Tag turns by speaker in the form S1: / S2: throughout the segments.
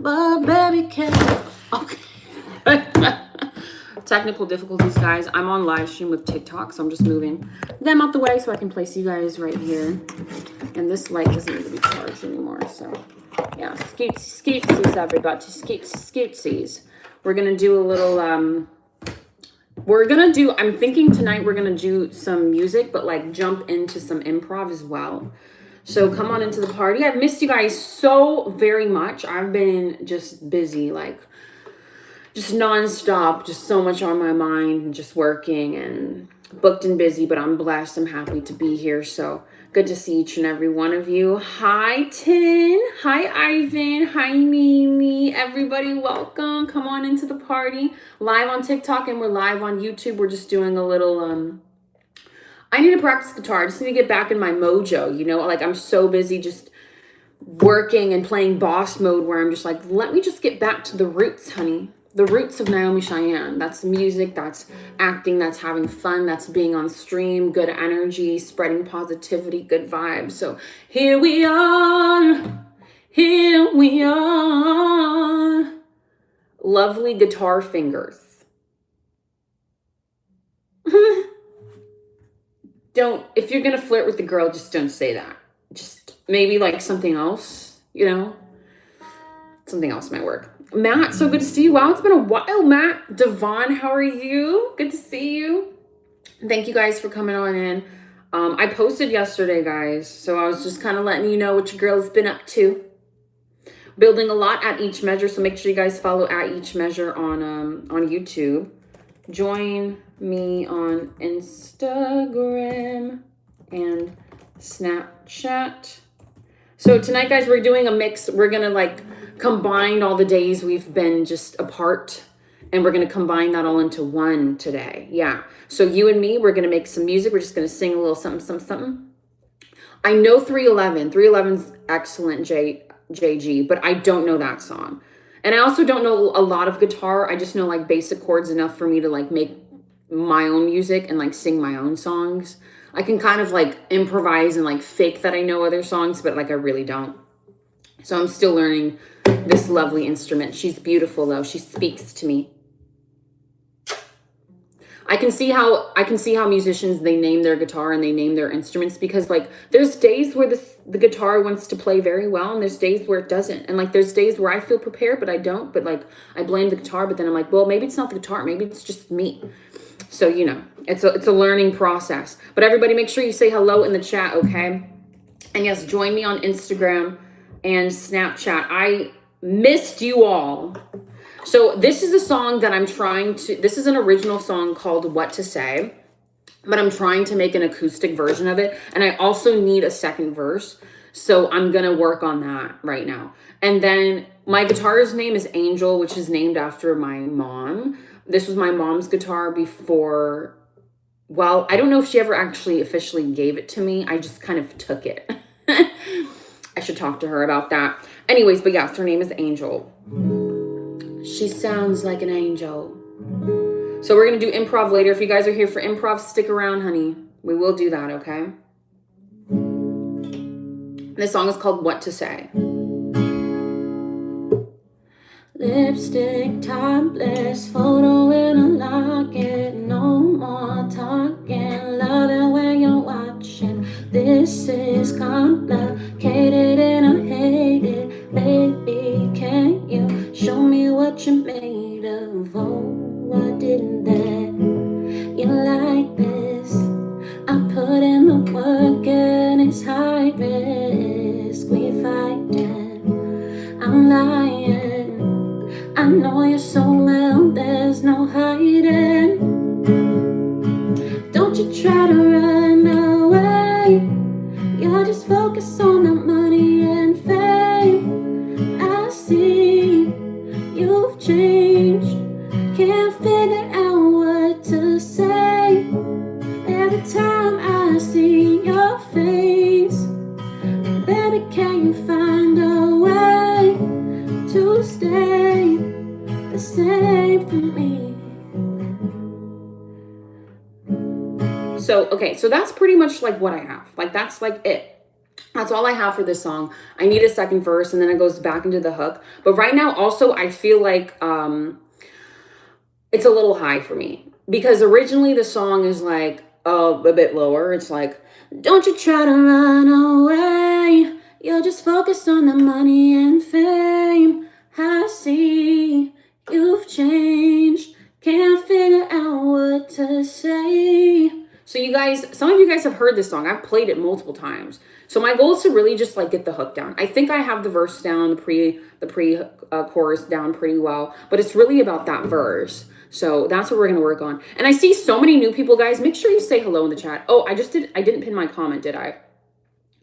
S1: but baby can't. Okay. Technical difficulties, guys. I'm on live stream with TikTok, so I'm just moving them out the way so I can place you guys right here. And this light doesn't need to be charged anymore, so yeah. Scootsies, everybody. Scootsies. We're gonna do a little I'm thinking tonight we're gonna do some music, but like jump into some improv as well. So come on into the party. I've missed you guys so very much. I've been just busy, like just nonstop, just so much on my mind and just working and booked and busy, but I'm blessed. I'm happy to be here. So good to see each and every one of you. Hi, Tin. Hi, Ivan. Hi, Mimi. Everybody, welcome. Come on into the party. Live on TikTok and we're live on YouTube. We're just doing a little, I need to practice guitar. I just need to get back in my mojo, you know? Like, I'm so busy just working and playing boss mode where I'm just like, let me just get back to the roots, honey. The roots of Naomi Cheyenne. That's music, that's acting, that's having fun, that's being on stream, good energy, spreading positivity, good vibes. So here we are. Lovely guitar fingers. If you're gonna flirt with the girl, just don't say that. Just maybe like something else, you know? Something else might work. Matt, so good to see you. Wow, it's been a while, Matt. Devon, how are you? Good to see you. Thank you guys for coming on in. I posted yesterday, guys, so I was just kind of letting you know what your girl's been up to. Building a lot at Each Measure, so make sure you guys follow at Each Measure on YouTube. Join me on Instagram and Snapchat. So tonight, guys, we're doing a mix. We're gonna like combine all the days we've been just apart, and we're gonna combine that all into one today. Yeah. So you and me, we're gonna make some music. We're just gonna sing a little something. I know 311. 311's excellent, JG, but I don't know that song. And I also don't know a lot of guitar. I just know like basic chords enough for me to like make my own music and like sing my own songs. I can kind of like improvise and like fake that I know other songs, but like I really don't. So I'm still learning this lovely instrument. She's beautiful though. She speaks to me. I can see how musicians, they name their guitar and they name their instruments, because like there's days where the guitar wants to play very well and there's days where it doesn't. And like there's days where I feel prepared but I don't, but like I blame the guitar, but then I'm like, well, maybe it's not the guitar, maybe it's just me. So, you know, it's a learning process. But everybody, make sure you say hello in the chat, okay? And yes, join me on Instagram and Snapchat. I missed you all. So this is a song that this is an original song called What to Say, but I'm trying to make an acoustic version of it. And I also need a second verse. So I'm going to work on that right now. And then my guitar's name is Angel, which is named after my mom. This was my mom's guitar before, well, I don't know if she ever actually officially gave it to me. I just kind of took it. I should talk to her about that. Anyways, but yes, her name is Angel. She sounds like an angel. So we're going to do improv later. If you guys are here for improv, stick around, honey. We will do that, okay? This song is called What to Say. Lipstick, topless, photo in a locket, no more talking, love it when you're watching. This is complicated and I hate it. Baby, can you show me what you're made of? Oh, what didn't that you like this? I put in the work and it's high risk. We fighting, I'm lying. I know you so well, there's no hiding. Don't you try to run away. You're just focused on the money and fame. I see you've changed. Can't figure out what to say. Every time I see your face, baby, can you find a way to stay the same for me? So, okay, so that's pretty much like what I have. Like, that's like it. That's all I have for this song. I need a second verse and then it goes back into the hook. But right now also I feel like it's a little high for me because originally the song is like a bit lower. It's like, don't you try to run away. You'll just focus on the money and fame. I see you've changed. Can't figure out what to say. So you guys, some of you guys have heard this song. I've played it multiple times. So my goal is to really just like get the hook down. I think I have the verse down, the pre chorus down pretty well, but it's really about that verse. So that's what we're going to work on. And I see so many new people, guys. Make sure you say hello in the chat. Oh, I didn't pin my comment, did I?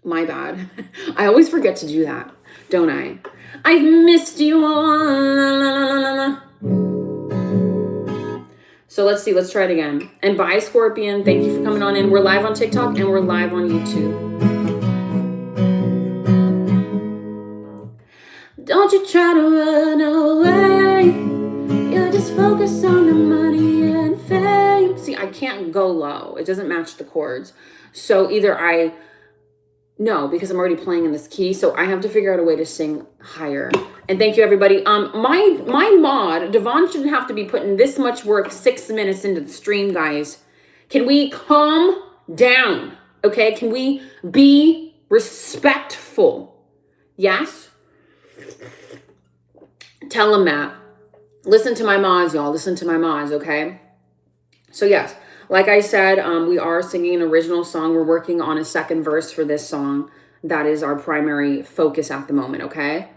S1: My bad. I always forget to do that, don't I? I've missed you all. So let's see, let's try it again. And bye, Scorpion. Thank you for coming on in. We're live on TikTok and we're live on YouTube. Don't you try to run away. You just focus on the money and fame. See, I can't go low. It doesn't match the chords. So either no, because I'm already playing in this key. So I have to figure out a way to sing higher. And thank you, everybody. My mod, Devon, shouldn't have to be putting this much work 6 minutes into the stream, guys. Can we calm down? Okay, can we be respectful? Yes? Tell him that. Listen to my mods, y'all. Listen to my mods, okay? So yes, like I said, we are singing an original song. We're working on a second verse for this song. That is our primary focus at the moment, okay?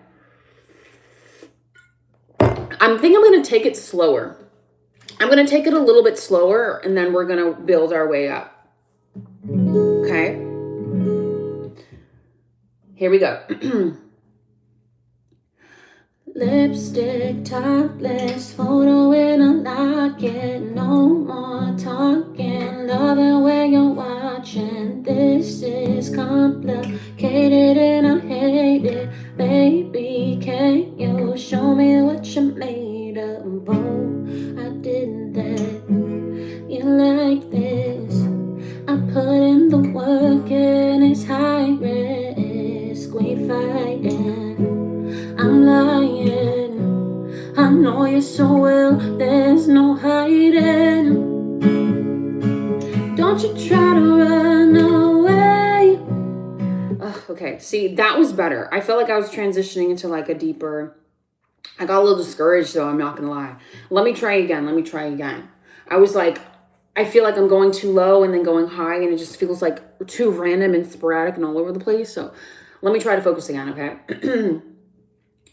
S1: I think I'm going to take it slower. I'm going to take it a little bit slower, and then we're going to build our way up. Okay? Here we go. Lipstick, topless, photo in a locket, no more talking, loving where you're watching. This is complicated and I hate it. Baby, can you show me what you made of? Oh, I did that. You like this? I put in the work and it's high risk. We fighting. I'm lying. I know you so well. There's no hiding. Don't you try to run away. Okay, see, that was better. I felt like I was transitioning into like a deeper. I got a little discouraged though, I'm not gonna lie. Let me try again. I was like, I feel like I'm going too low and then going high, and it just feels like too random and sporadic and all over the place. So let me try to focus again, okay?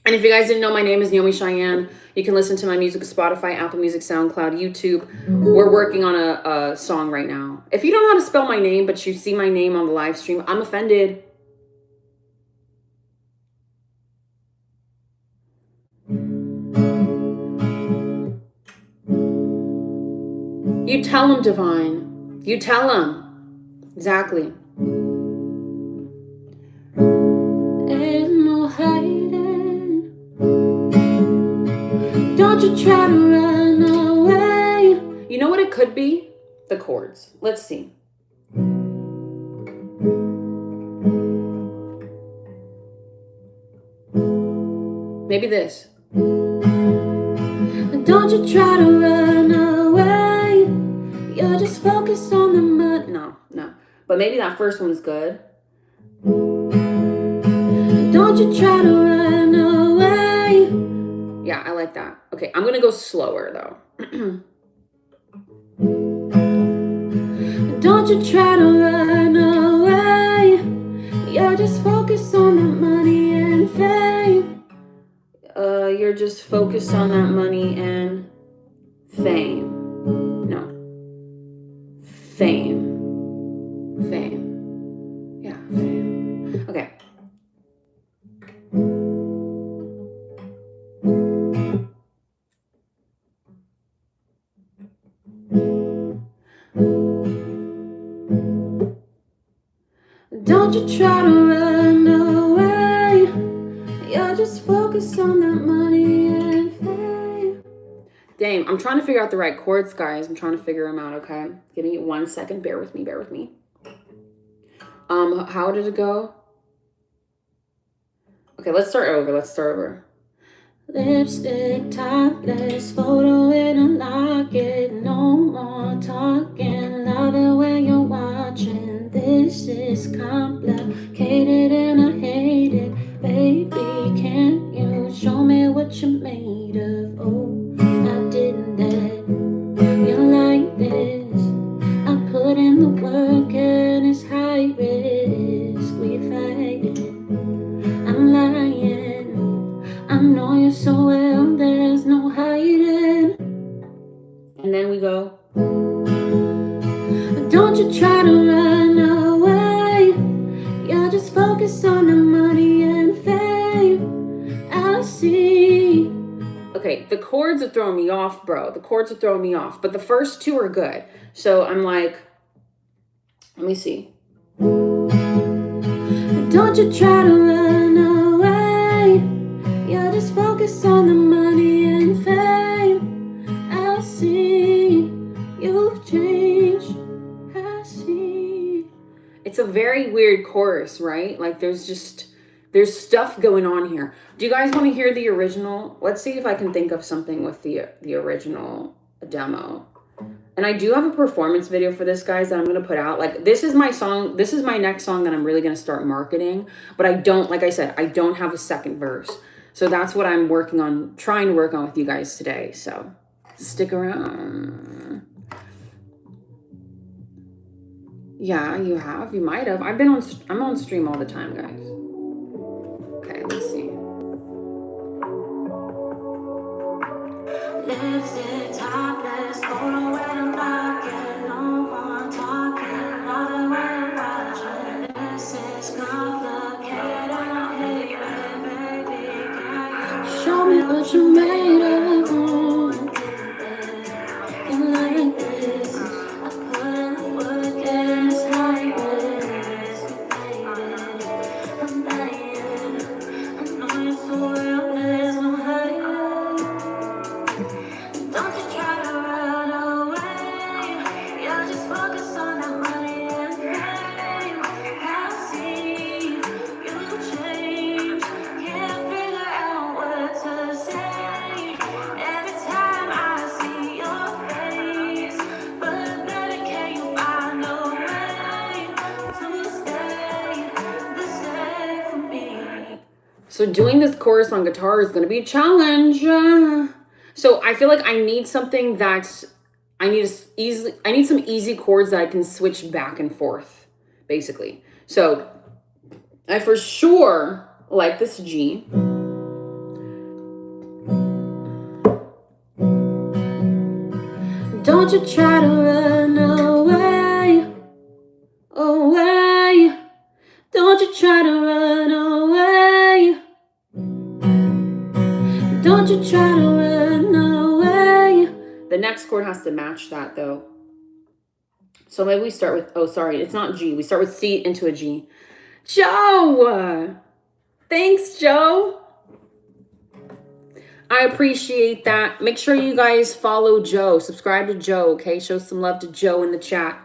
S1: And if you guys didn't know, my name is Naomi Cheyenne. You can listen to my music on Spotify, Apple Music, SoundCloud, YouTube. We're working on a song right now. If you don't know how to spell my name, but you see my name on the live stream, I'm offended. You tell him, Divine. You tell him. Exactly. There's no hiding. Don't you try to run away. You know what it could be? The chords. Let's see. Maybe this. Don't you try to run away. You're just focused on the mud. No. But maybe that first one's good. Don't you try to run away. Yeah, I like that. Okay, I'm gonna go slower though. Don't you try to run away. You're just focused on the money and fame. You're just focused on that money and fame. No. Fame. Yeah, fame. Okay. Don't you try to run away. You're just focused on that money and fame. Dang, I'm trying to figure out the right chords, guys. I'm trying to figure them out, okay? Give me 1 second. Bear with me. How did it go? Okay, let's start over. Lipstick, topless, photo in a locket. No more talking, love it when you're watching. This is complicated and I hate it. Baby, can't you show me what you're made of? Oh, I didn't let you like this. I put in the work and it's high risk. We fighting, I'm lying. I know you so well, there's no hiding. And then we go, don't you try to run away. You're just focused on the money and fame. I see. Okay, the chords are throwing me off, bro. The chords are throwing me off. But the first two are good. So I'm like, let me see. Don't you try to run away. You're just focused on the money and fame. I see. You've changed. I see. It's a very weird chorus, right? Like there's stuff going on here. Do you guys want to hear the original? Let's see if I can think of something with the original demo. And I do have a performance video for this, guys, that I'm going to put out. Like, this is my song. This is my next song that I'm really going to start marketing. But I don't, like I said, I don't have a second verse. So that's what I'm working on, trying to work on with you guys today. So stick around. Yeah, you have. You might have. I'm on stream all the time, guys. Okay, let's see. Lipstick, topless, photo in a pocket. No more talking, all the way watching. This is complicated, I hate it, baby. Show me what you made of. You like this. I put in the work and it's like this. I'm dying. I know you're so real, there's no hiding. Don't you try to run away. You're just focused on the money and fame. I see you change. Can't figure out what to say. Every time I see your face. But baby, can you find a way to stay the same for me? So doing this chorus on guitar is going to be a challenge. So I feel like I need something that's, I need some easy chords that I can switch back and forth, basically. So I for sure like this G. Don't you try to run away, away. Don't you try to run away. Don't you try to run away. The next chord has to match that though. So maybe we start with, oh, sorry, it's not G. We start with C into a G. Joe! Thanks, Joe. I appreciate that. Make sure you guys follow Joe. Subscribe to Joe, okay? Show some love to Joe in the chat.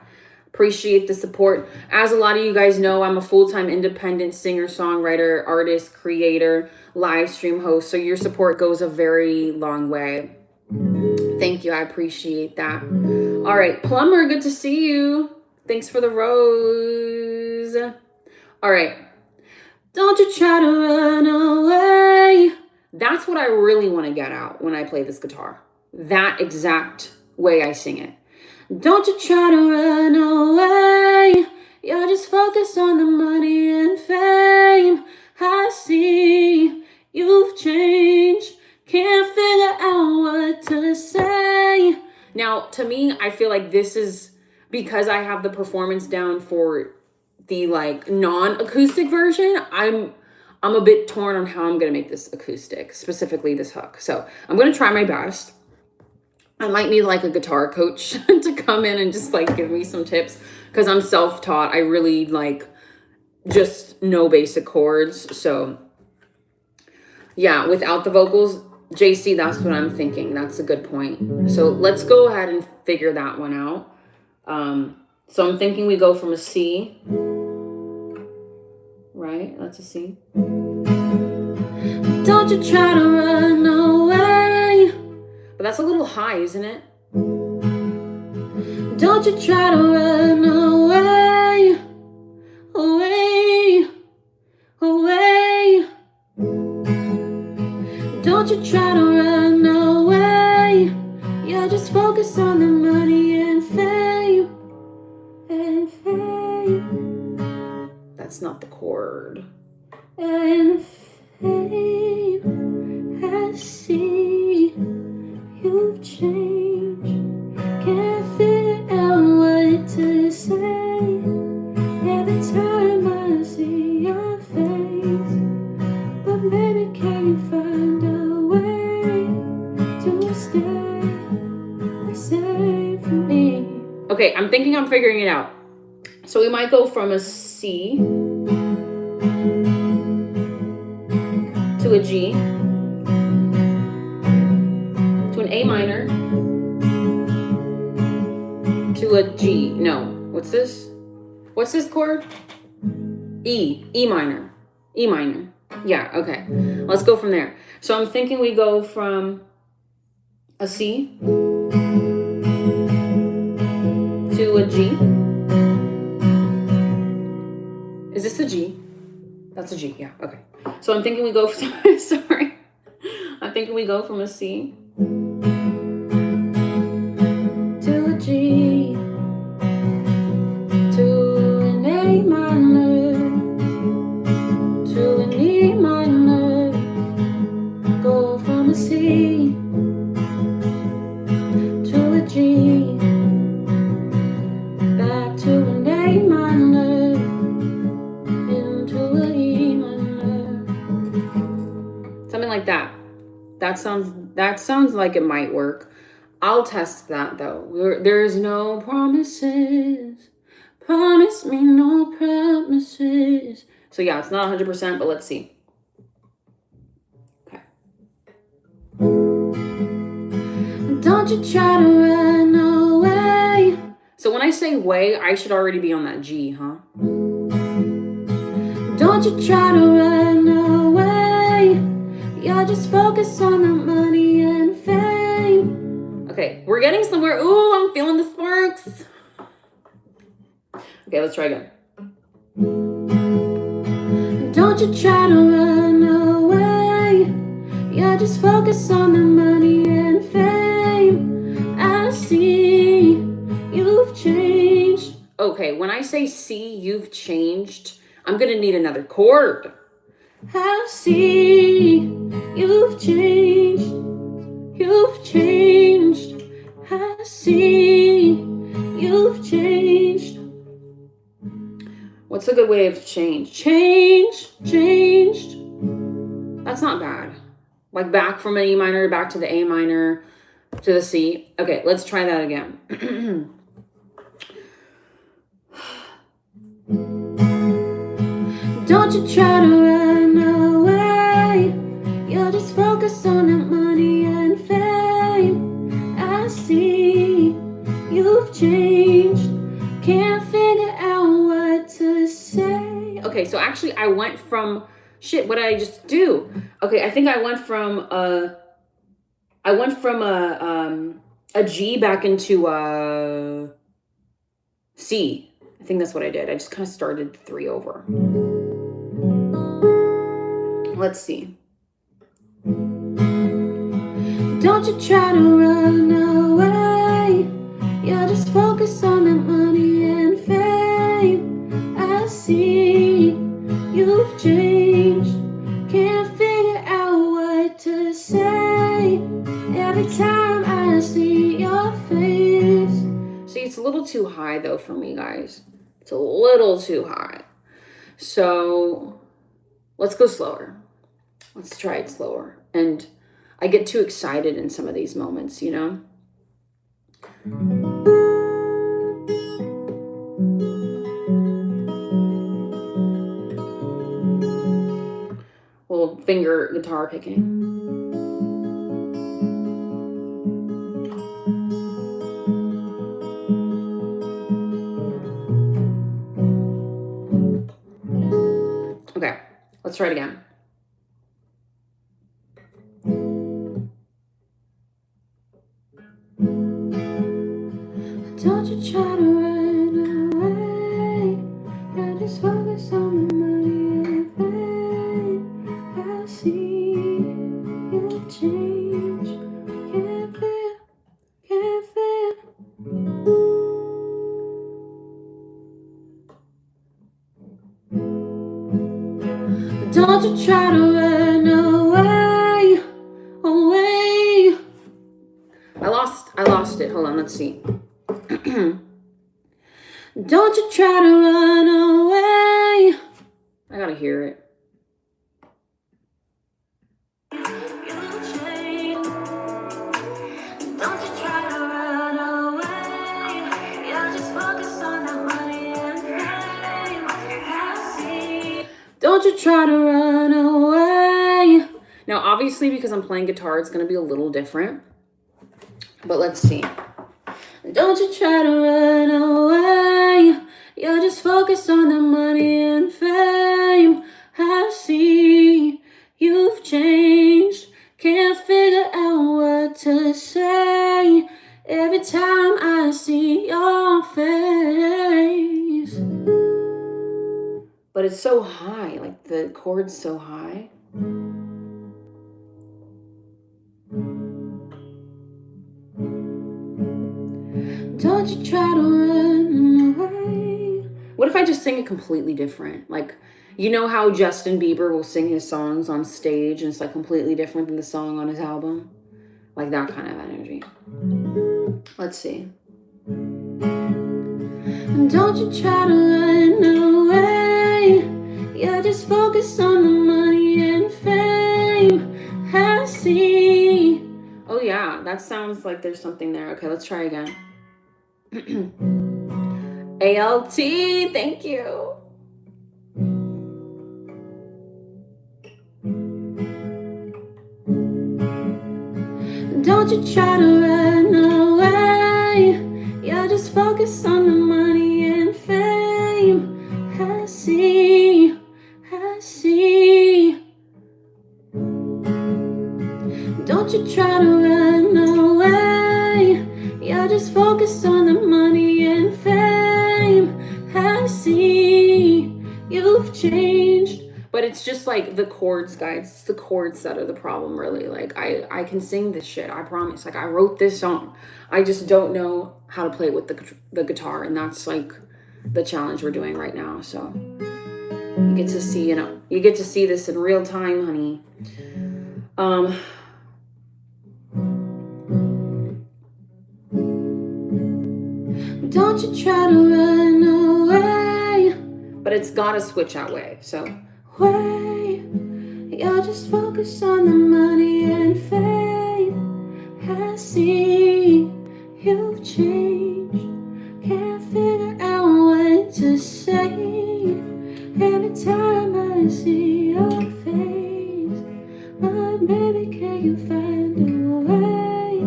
S1: Appreciate the support. As a lot of you guys know, I'm a full-time independent singer, songwriter, artist, creator, live stream host. So your support goes a very long way. Thank you. I appreciate that. All right. Plumber, good to see you. Thanks for the rose. All right. Don't you try to run away. That's what I really want to get out when I play this guitar. That exact way I sing it. Don't you try to run away. You're just focused on the money and fame. I see you've changed. Can't figure out what to say. Now, to me, I feel like this is because I have the performance down for the like non-acoustic version. I'm a bit torn on how I'm gonna make this acoustic, specifically this hook. So I'm gonna try my best. I might need like a guitar coach to come in and just like give me some tips because I'm self-taught. I really like just know basic chords. So yeah, without the vocals, JC, that's what I'm thinking. That's a good point. So let's go ahead and figure that one out. So I'm thinking we go from a C, right? That's a C. Don't you try to run away. But that's a little high, isn't it? Don't you try to run away, away, away. Don't you try to run away. Yeah, just focus on the money and fame, and fame. That's not the chord. And fame, I see you've changed. Can't figure out what to say. Every time I see your face, but maybe can you find a way to stay the same for me? Okay, I'm thinking I'm figuring it out. So we might go from a C to a G to an A minor to a G. No, what's this? What's this chord? E minor. E minor. Yeah, okay. Let's go from there. So I'm thinking we go from a C to a G. Is this a G? That's a G, yeah, okay. So I'm thinking we go, sorry. I'm thinking we go from a C to a G to an A minor to an E minor. Go from a C to a G back to an A minor into an E minor. Something like that. That sounds like it might work. I'll test that though. There's no promises. Promise me no promises. So yeah, it's not 100%, but let's see. Okay. Don't you try to run away. So when I say way, I should already be on that G, huh? Don't you try to run away. Yeah, just focus on the money and fame. Okay, we're getting somewhere. Ooh, I'm feeling the sparks. Okay, let's try again. Don't you try to run away. Yeah, just focus on the money and fame. I see you've changed. Okay, when I say see you've changed, I'm gonna need another chord. I see you've changed. You've changed. I see you've changed. What's a good way of change? Changed. That's not bad. Like back from an E minor, back to the A minor, to the C. Okay, let's try that again. Don't you try to run away. You'll just focus on that money and fame. I see you've changed. Can't figure out what to say. Okay, so actually I went from shit, what did I just do? Okay, I think I went from a G back into a C. I think that's what I did. I just kind of started 3 over. Let's see. Don't you try to run away. Yeah, just focus on that money and fame. I see you've changed. Can't figure out what to say. Every time I see your face. See, it's a little too high though for me, guys. It's a little too high. So let's go slower. Let's try it slower. And I get too excited in some of these moments, you know? Little finger guitar picking. Okay, let's try it again. Don't you try to run away. Yeah, just focus on the money and fame. I see you change. Can't feel, can't feel. Don't you try to run away, away. I lost it. Hold on, let's see. Don't you try to run away. I gotta hear it. Don't you try to run away. Yeah, just focus on the money and fame. Don't you try to run away. Now, obviously, because I'm playing guitar, it's gonna be a little different. But let's see. Don't you try to run away. You're just focused on the money and fame. I see you've changed. Can't figure out what to say every time I see your face. But it's so high, like the chord's so high. Don't you try to run away. What if I just sing it completely different? Like, you know how Justin Bieber will sing his songs on stage and it's like completely different than the song on his album? Like that kind of energy. Let's see. Don't you try to run away. You're just focused on the money and fame. I see. Oh yeah, that sounds like there's something there. Okay, let's try again. ALT, thank you. Don't you try to run away. You're just focused on the money and fame. I see, I see. Don't you try to run away. You're just focused on the money and fame. I see you've changed. But it's just like the chords, guys. It's the chords that are the problem, really. Like, I can sing this shit, I promise. Like, I wrote this song. I just don't know how to play with the guitar. And that's, like, the challenge we're doing right now. So, you get to see, you get to see this in real time, honey. Don't you try to run away. But it's gotta switch that way. So, way, you're just focused on the money and fame. I see you've changed. Can't figure out what to say every time I see your face. But baby, can you find a way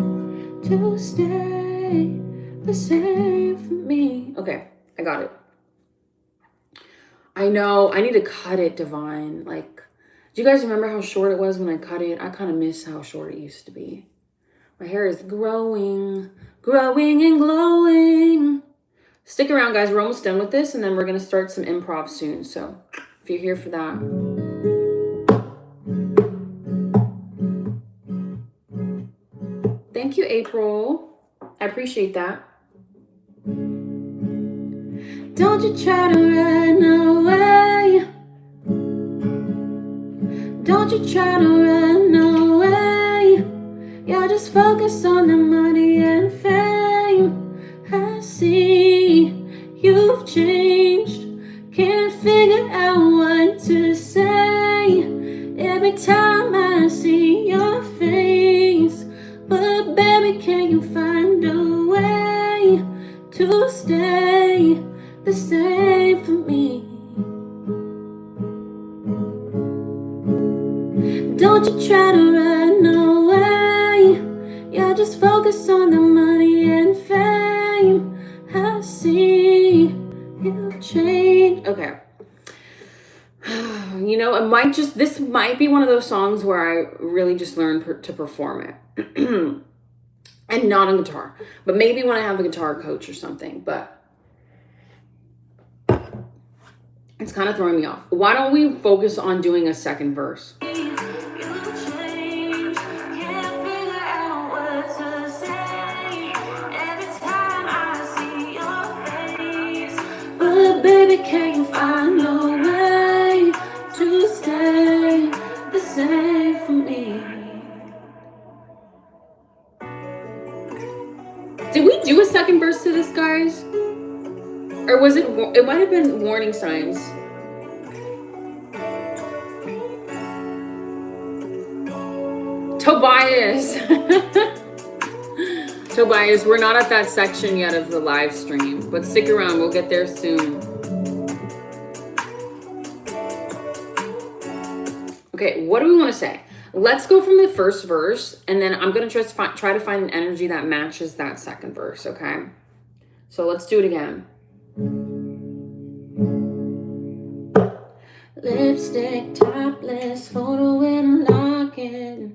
S1: to stay the same for me? Okay, I got it. I know, I need to cut it, Divine. Like, do you guys remember how short it was when I cut it? I kind of miss how short it used to be. My hair is growing, growing and glowing. Stick around, guys. We're almost done with this, and then we're going to start some improv soon. So, if you're here for that. Thank you, April. I appreciate that. Don't you try to run away. Don't you try to run away. You're just focused on the money and fame. I see you've changed. Can't figure out what to say every time I see your face. But baby, can you find a way to stay the same for me? Don't you try to run away. You're just focused on the money and fame. I see you change. Okay. You know, this might be one of those songs where I really just learned to perform it. and not on guitar. But maybe when I have a guitar coach or something, but it's kind of throwing me off. Why don't we focus on doing a second verse? But baby, can you find your way to stay the same for me? Did we do a second verse to this, guys? Or was it, it might have been warning signs. Tobias. Tobias, we're not at that section yet of the live stream, but stick around, we'll get there soon. Okay, what do we want to say? Let's go from the first verse, and then I'm going to just try to find an energy that matches that second verse, okay? So let's do it again. Lipstick, topless, photo in a locket.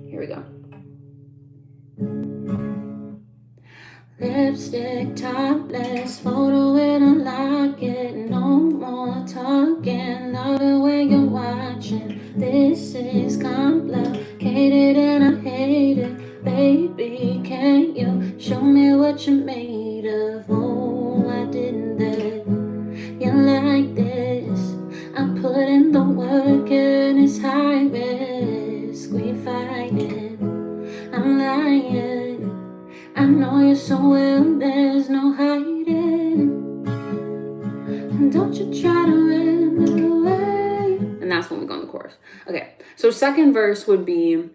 S1: Here we go. Lipstick, topless, photo in a locket. No more talking, love it when you're watching. This is complicated and I hate it. Baby, can you show me what you're made of? Oh, I didn't that you like this. I put in the work and it's high risk. We fighting, I'm lying. I know you so well, there's no hiding. And don't you try to run away. And that's when we go in the chorus. Okay, so second verse would be,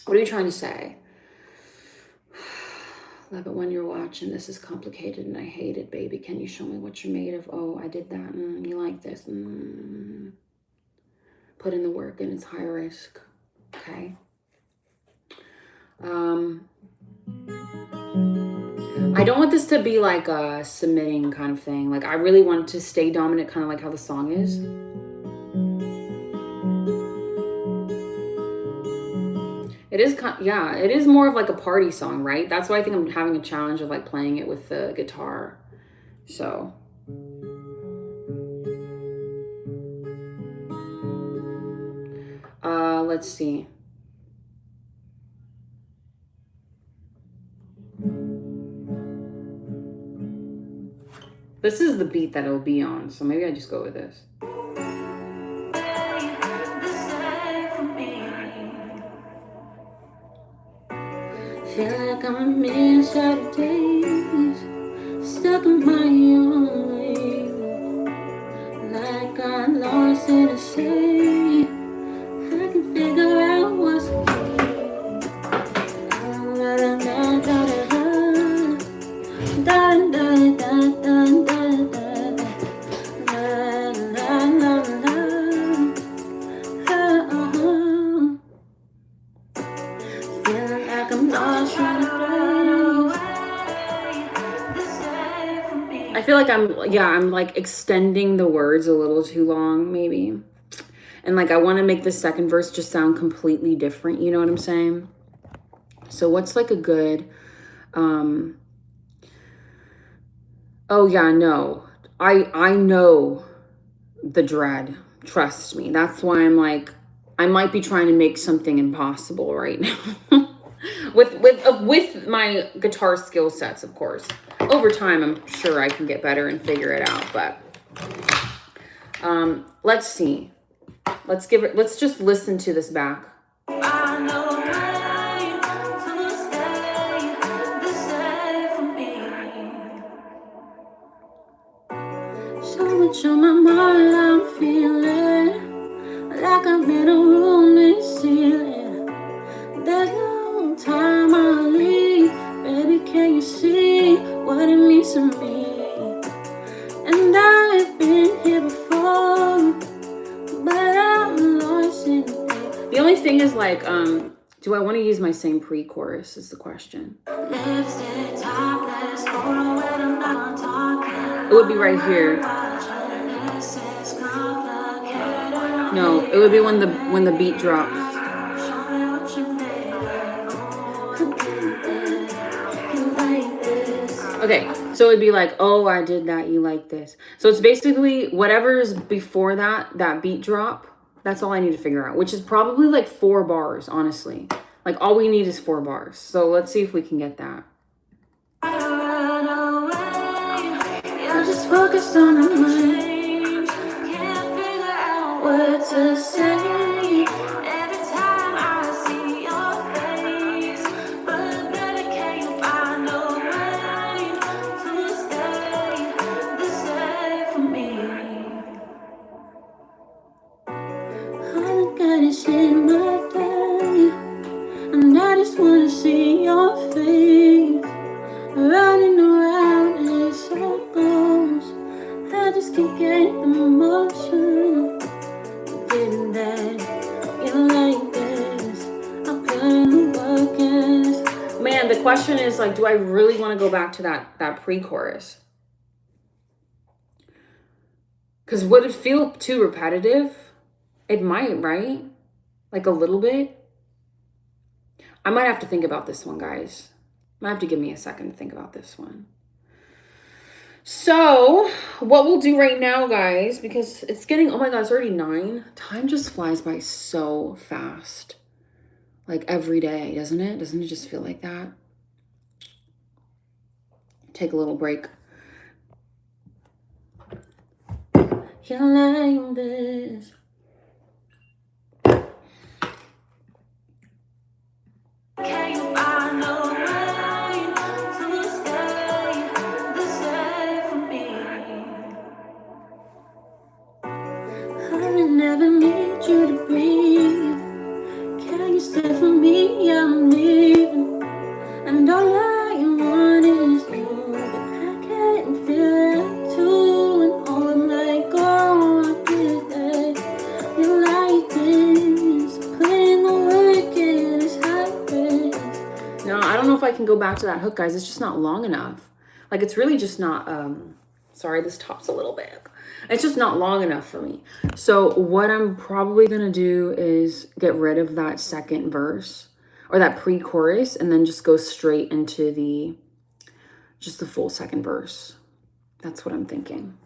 S1: what are you trying to say? Love it when you're watching. This is complicated and I hate it, baby. Can you show me what you're made of? Oh, I did that. You like this. Put in the work and it's high risk. Okay. I don't want this to be like a submitting kind of thing. Like, I really want to stay dominant, kind of like how the song is. It is, yeah, it is more of like a party song, right? That's why I think I'm having a challenge of like playing it with the guitar. So. Let's see. This is the beat that it'll be on, so maybe I just go with this. Feel like I'm inside days, stuck in my own way, like I'm lost in a sea. I can figure out what's the key. I feel like I'm like extending the words a little too long, maybe. And like, I want to make the second verse just sound completely different. You know what I'm saying? So what's like a good, oh yeah, no, I know the dread. Trust me. That's why I'm like, I might be trying to make something impossible right now. with my guitar skill sets, of course. Over time, I'm sure I can get better and figure it out, but let's see. Let's just listen to this back. So much on my mind, I'm feeling like I'm in a room with ceiling. There's no time I'll leave. Baby, can you see what it means to me? And I've been here before, but I'm lost in it. The only thing is like, do I want to use my same pre-chorus is the question. It would be right here. No, it would be when the beat drops. Okay, so it'd be like, oh, I did that, you like this. So it's basically whatever's before that beat drop, that's all I need to figure out, which is probably like 4 bars, honestly. Like all we need is 4 bars. So let's see if we can get that. You're just focused on the mind. Can't figure out what to say. In my day, and I just wanna see your face, running around in circles. I just can't get the motion. Getting that you like this, I put in the work in. Man, the question is like, do I really want to go back to that pre-chorus? Because would it feel too repetitive? It might, right? Like a little bit. I might have to think about this one, guys. Might have to give me a second to think about this one. So what we'll do right now, guys, because it's getting, oh my God, it's already 9. Time just flies by so fast. Like every day, doesn't it? Doesn't it just feel like that? Take a little break. You like this. Never need you to breathe. Can you stay for me? I'm leaving, and all I want is you, but I can't feel it too. And all I'm like, oh, I did that. You like this, putting the work in is hard. No, I don't know if I can go back to that hook, guys. It's just not long enough. Like it's really just not. Sorry, this top's a little big. It's just not long enough for me. So what I'm probably going to do is get rid of that second verse or that pre-chorus and then just go straight into just the full second verse. That's what I'm thinking.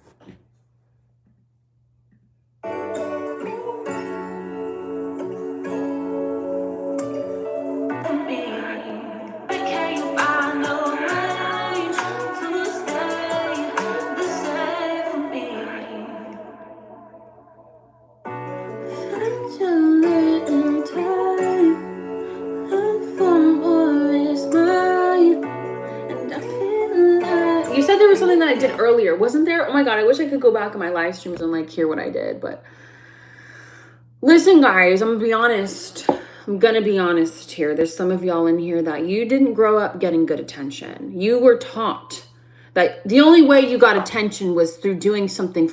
S1: You said there was something that I did earlier, wasn't there? Oh my God, I wish I could go back in my live streams and like hear what I did, but listen, guys, I'm gonna be honest here. There's some of y'all in here that you didn't grow up getting good attention. You were taught that the only way you got attention was through doing something,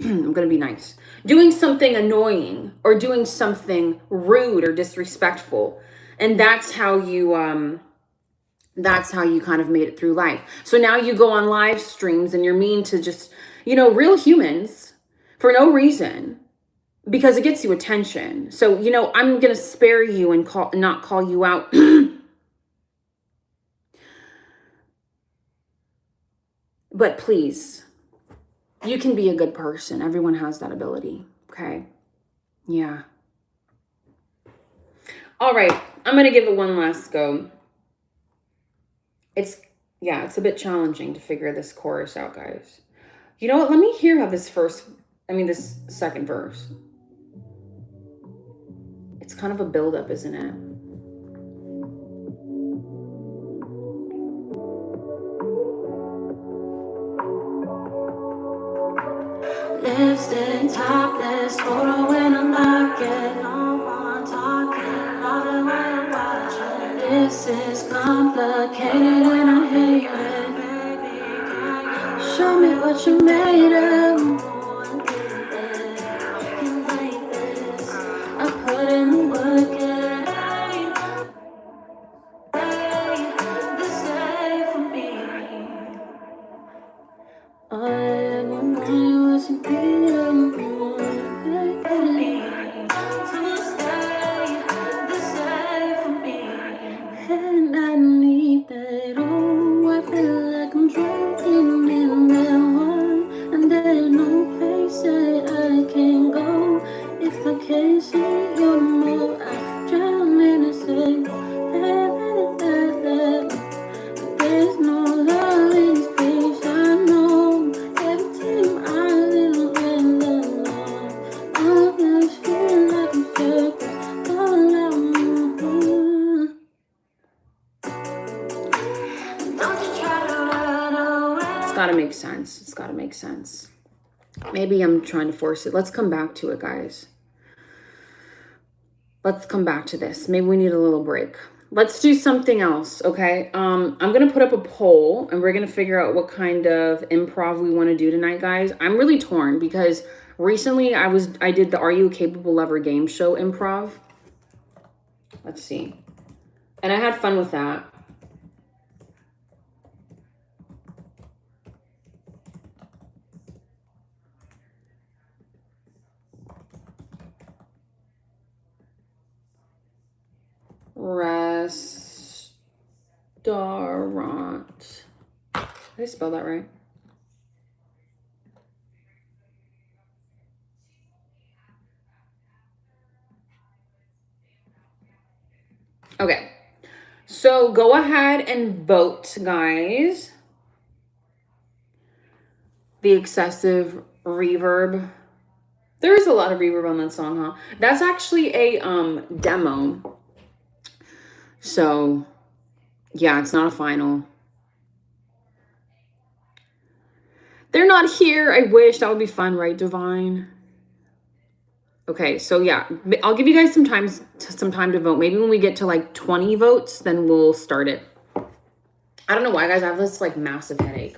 S1: I'm gonna be nice, doing something annoying or doing something rude or disrespectful. And that's how you kind of made it through life. So now you go on live streams and you're mean to just, real humans for no reason because it gets you attention. So, I'm going to spare you and not call you out. But please, you can be a good person. Everyone has that ability. Okay. Yeah. All right. I'm going to give it one last go. It's a bit challenging to figure this chorus out, guys. You know what? Let me hear how this second verse. It's kind of a buildup, isn't it? Lipstick topless, photo in a market, no one talking, love it when I'm watching. This is complicated and I hate it, baby. Show me what you made of. You like this, I put in the work in. gotta make sense. It's gotta make sense. Maybe I'm trying to force it. Let's come back to it, guys. Let's come back to this. Maybe we need a little break. Let's do something else, okay? I'm gonna put up a poll and we're gonna figure out what kind of improv we want to do tonight, guys. I'm really torn because recently I did the Are You a Capable Lover game show improv. Let's see. And I had fun with that. Restaurant. Did I spell that right? Okay. So go ahead and vote, guys. The excessive reverb. There is a lot of reverb on that song, huh? That's actually a demo. So yeah, it's not a final. They're not here. I wish. That would be fun, right, Divine? Okay, so yeah, I'll give you guys some time to vote. Maybe when we get to like 20 votes, then we'll start it. I don't know why, guys. I have this like massive headache.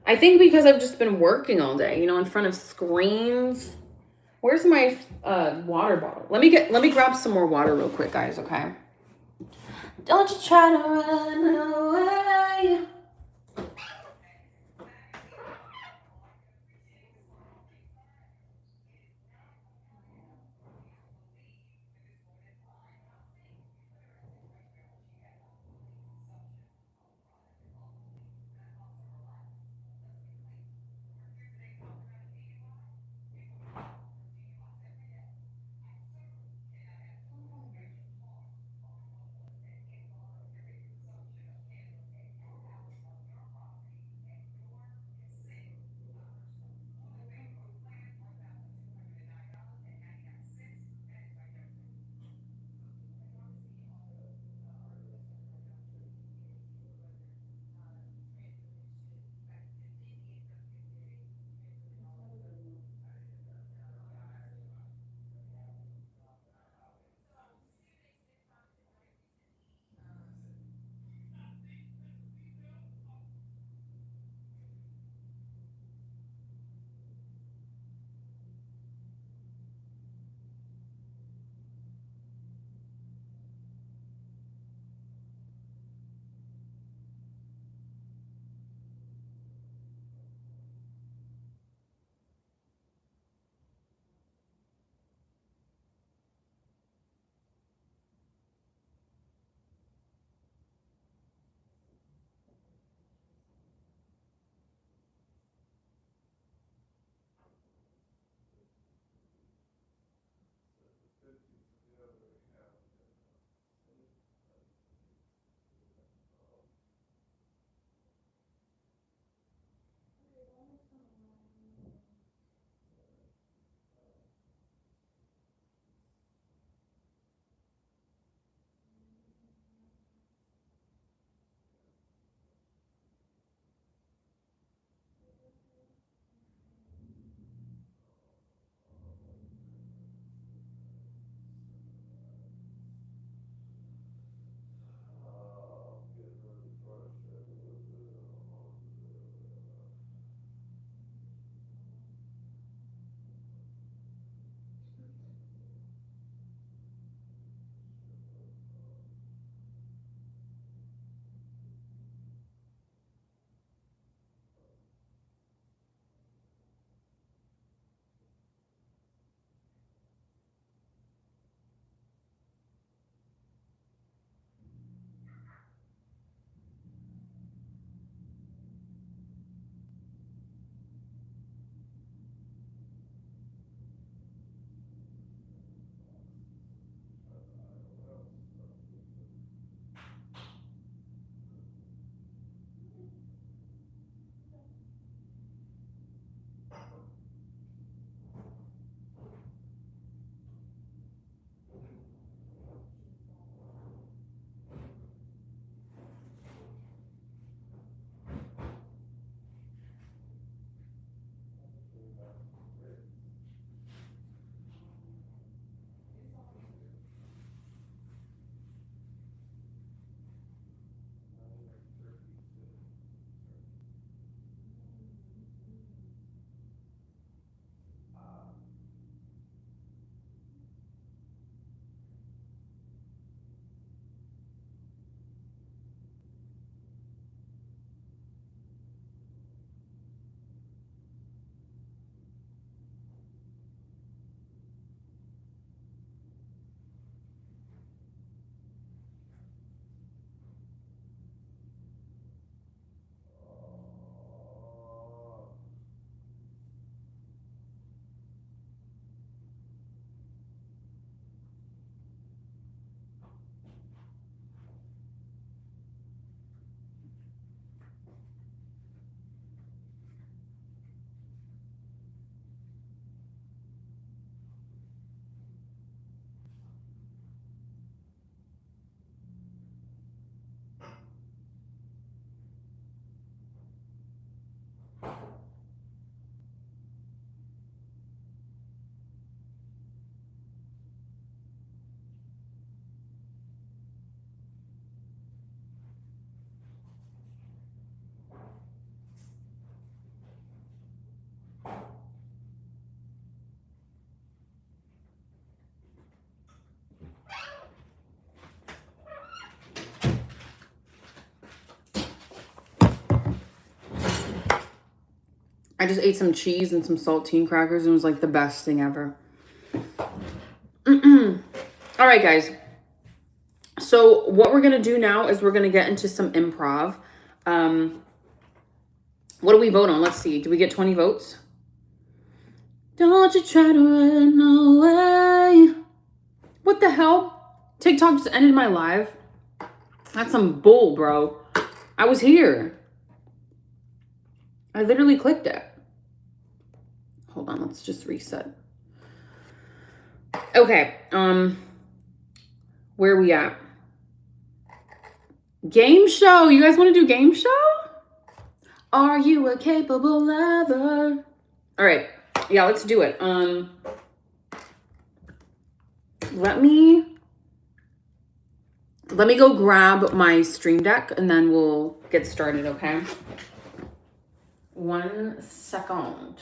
S1: I think because I've just been working all day, you know, in front of screens. Where's my water bottle? Let me grab some more water real quick, guys, okay? Don't you try to run away. I just ate some cheese and some saltine crackers and it was like the best thing ever. All right, guys. So what we're going to do now is we're going to get into some improv. What do we vote on? Let's see. Do we get 20 votes? Don't you try to run away. What the hell? TikTok just ended my live. That's some bull, bro. I was here. I literally clicked it. Hold on, let's just reset. Okay, where are we at? Game show. You guys want to do game show? Are you a capable lover? All right. Yeah, let's do it. Let me go grab my Stream Deck and then we'll get started, okay? 1 second.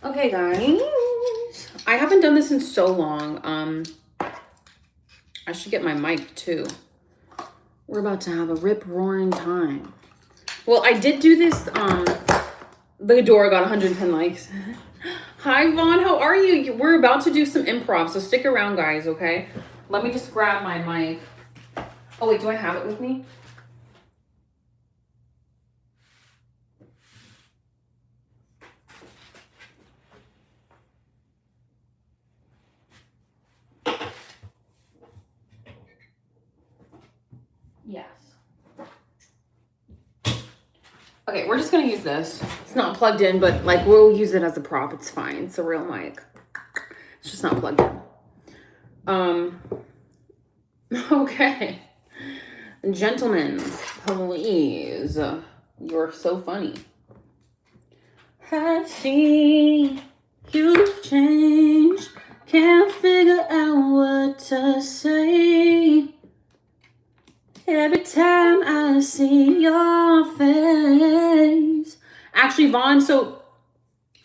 S1: Okay, guys. I haven't done this in so long. I should get my mic too. We're about to have a rip-roaring time. Well, I did do this. The door got 110 likes. Hi, Vaughn. How are you? We're about to do some improv, so stick around, guys, okay? Let me just grab my mic. Oh, wait, do I have it with me? Yes. Okay, we're just gonna use this. It's not plugged in, but like we'll use it as a prop. It's fine. It's a real mic. It's just not plugged in. Okay. Gentlemen, please. You're so funny. I see you've changed. Can't figure out what to say. Every time I see your face. Actually, Vaughn, so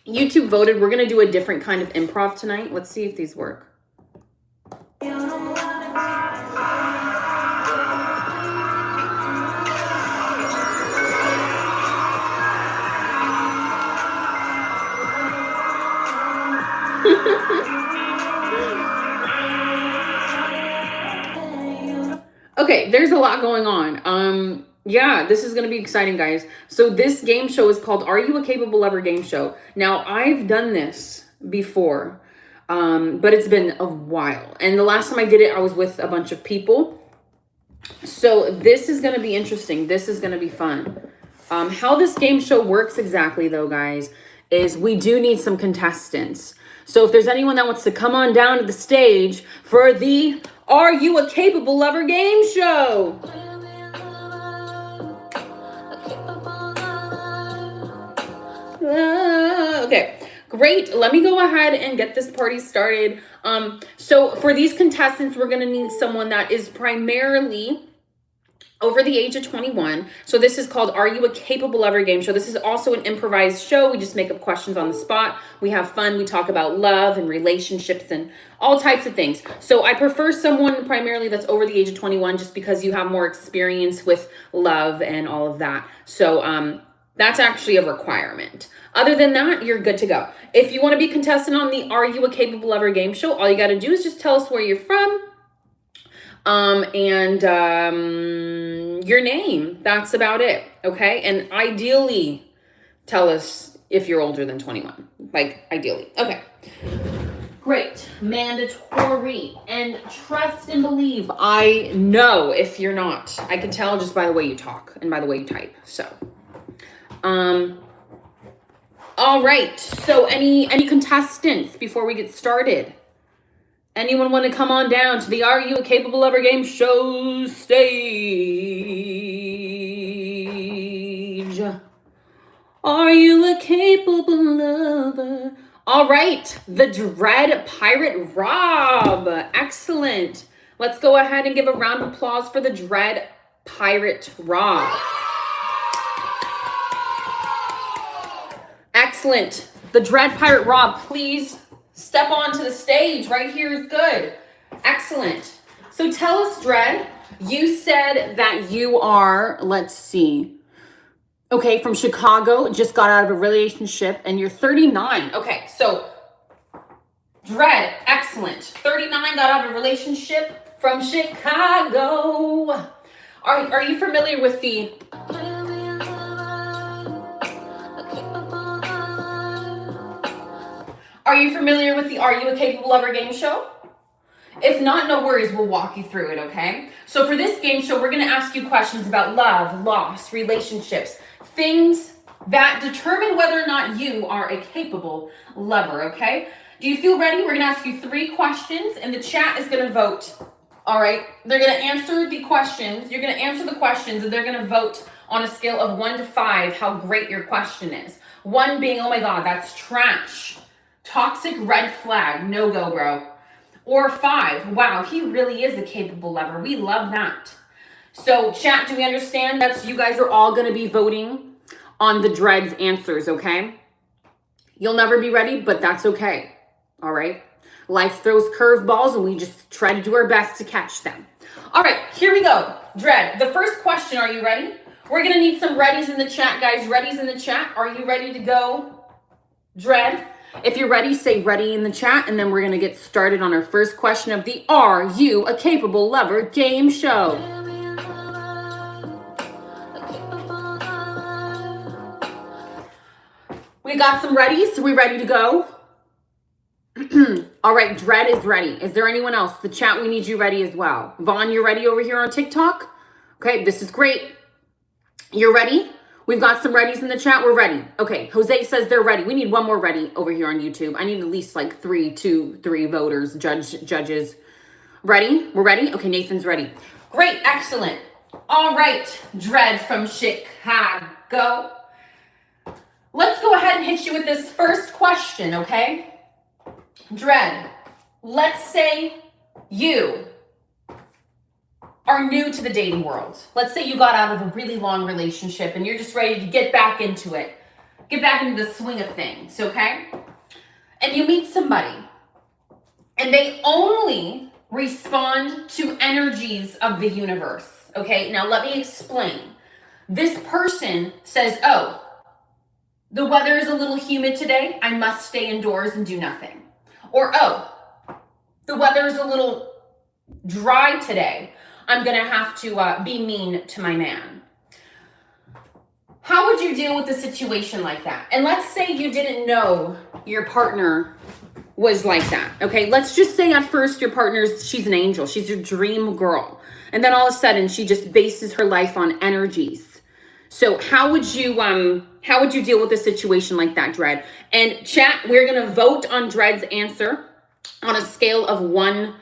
S1: YouTube voted we're going to do a different kind of improv tonight. Let's see if these work. Okay, there's a lot going on. Yeah, this is gonna be exciting, guys. So this game show is called Are You a Capable Lover Game Show. Now, I've done this before, but it's been a while. And the last time I did it, I was with a bunch of people. So this is gonna be interesting. This is gonna be fun. How this game show works exactly, though, guys, is we do need some contestants. So if there's anyone that wants to come on down to the stage for the Are You a Capable Lover game show? Okay, great. Let me go ahead and get this party started. So for these contestants, we're going to need someone that is primarily over the age of 21. So this is called Are You a Capable Lover game show. This is also an improvised show. We just make up questions on the spot. We have fun. We talk about love and relationships and all types of things. So I prefer someone primarily that's over the age of 21 just because you have more experience with love and all of that. So that's actually a requirement. Other than that, you're good to go. If you want to be contestant on the Are You a Capable Lover game show, all you got to do is just tell us where you're from. Your name. That's about it. Okay. And ideally tell us if you're older than 21, like ideally. Okay. Great. Mandatory. And trust and believe. I know if you're not. I can tell just by the way you talk and by the way you type. So, all right. So any contestants before we get started? Anyone want to come on down to the Are You a Capable Lover game show stage? Are you a capable lover? All right, the Dread Pirate Rob. Excellent. Let's go ahead and give a round of applause for the Dread Pirate Rob. Excellent. The Dread Pirate Rob, please step onto the stage. Right here is good. Excellent. So tell us, Dread, you said that you are, let's see, okay, from Chicago, just got out of a relationship, and you're 39. Okay, so Dread, excellent. 39, got out of a relationship from Chicago. Are you familiar with the... Are you familiar with the Are You a Capable Lover game show? If not, no worries, we'll walk you through it, okay? So for this game show, we're going to ask you questions about love, loss, relationships, things that determine whether or not you are a capable lover, okay? Do you feel ready? We're going to ask you 3 questions, and the chat is going to vote, all right? They're going to answer the questions. You're going to answer the questions, and they're going to vote on a scale of 1 to 5 how great your question is. 1 being, oh my God, that's trash. Toxic, red flag, no go, bro. Or 5, wow, he really is a capable lover. We love that. So chat, do we understand? That's, you guys are all going to be voting on the Dread's answers, okay? You'll never be ready, but that's okay. All right? Life throws curveballs, and we just try to do our best to catch them. All right, here we go. Dread, the first question, are you ready? We're going to need some readies in the chat, guys. Readies in the chat. Are you ready to go, Dread? If you're ready, say ready in the chat, and then we're going to get started on our first question of the Are You a Capable Lover game show. We got some readies. Are we ready to go? All right, Dread is ready. Is there anyone else? The chat, we need you ready as well. Vaughn, you're ready over here on TikTok? Okay, this is great. You're ready? We've got some readies in the chat. We're ready. Okay, Jose says they're ready. We need one more ready over here on YouTube. I need at least like 3 voters, judges. Ready? We're ready? Okay, Nathan's ready. Great, excellent. All right, Dread from Chicago. Let's go ahead and hit you with this first question, okay? Dread, let's say you are new to the dating world. Let's say you got out of a really long relationship and you're just ready to get back into it. Get back into the swing of things, okay? And you meet somebody and they only respond to energies of the universe, okay? Now let me explain. This person says, oh, the weather is a little humid today. I must stay indoors and do nothing. Or, oh, the weather is a little dry today. I'm going to have to be mean to my man. How would you deal with a situation like that? And let's say you didn't know your partner was like that. Okay, let's just say at first your partner's, she's an angel. She's your dream girl. And then all of a sudden she just bases her life on energies. So how would you deal with a situation like that, Dread? And chat, we're going to vote on Dread's answer on a scale of 1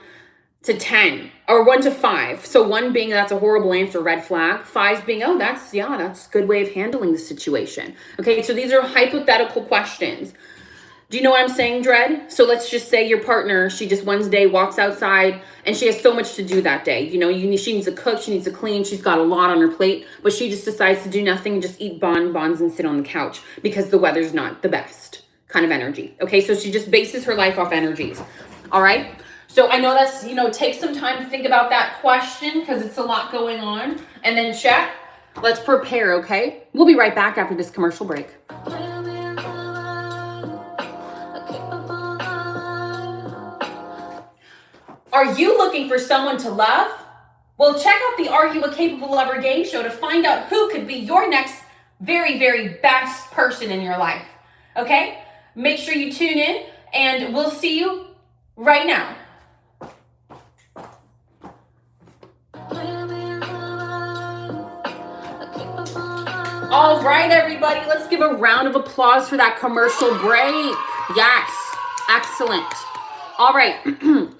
S1: to 10 or 1 to 5. So 1 being that's a horrible answer, red flag. 5 being, oh, that's a good way of handling the situation. Okay, so these are hypothetical questions. Do you know what I'm saying, Dread? So let's just say your partner, she just one day walks outside and she has so much to do that day. You know, she needs to cook, she needs to clean, she's got a lot on her plate, but she just decides to do nothing and just eat bonbons and sit on the couch because the weather's not the best kind of energy. Okay, so she just bases her life off energies. All right? So I know that's, take some time to think about that question because it's a lot going on. And then chat, let's prepare, okay? We'll be right back after this commercial break. Are you looking for someone to love? Well, check out the Are You a Capable Lover game show to find out who could be your next very, very best person in your life. Okay? Make sure you tune in and we'll see you right now. All right, everybody, let's give a round of applause for that commercial break. Yes, excellent. All right,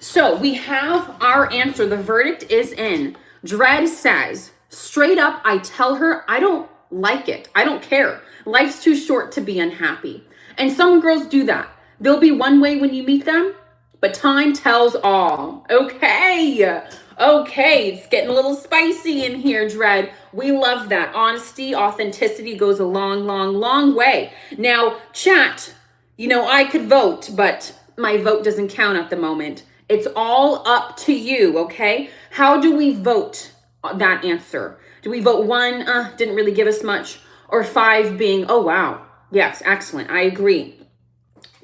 S1: so we have our answer. The verdict is in. Dread says, straight up, I tell her I don't like it. I don't care. Life's too short to be unhappy. And some girls do that. They'll be one way when you meet them, but time tells all. Okay, it's getting a little spicy in here, Dread. We love that. Honesty, authenticity goes a long, long, long way. Now, chat, I could vote, but my vote doesn't count at the moment. It's all up to you, okay? How do we vote that answer? Do we vote 1, didn't really give us much, or 5 being, oh, wow, yes, excellent, I agree.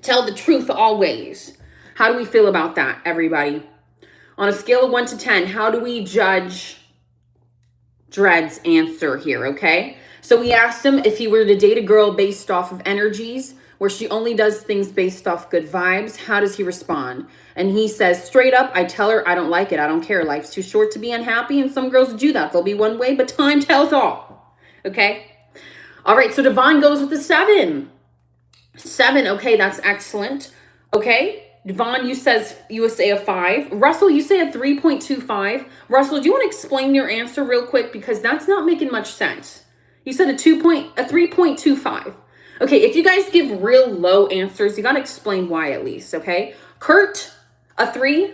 S1: Tell the truth always. How do we feel about that, everybody? On a scale of 1 to 10, how do we judge Dread's answer here, okay? So we asked him if he were to date a girl based off of energies, where she only does things based off good vibes, how does he respond? And he says, straight up, I tell her I don't like it. I don't care. Life's too short to be unhappy. And some girls do that. They'll be one way, but time tells all. Okay? All right, so Devon goes with the 7. 7, okay, that's excellent. Okay, Devon, you say a 5. Russell, you say a 3.25. Russell, do you want to explain your answer real quick? Because that's not making much sense. You said a 3.25. Okay, if you guys give real low answers, you got to explain why at least, okay? Kurt, a 3.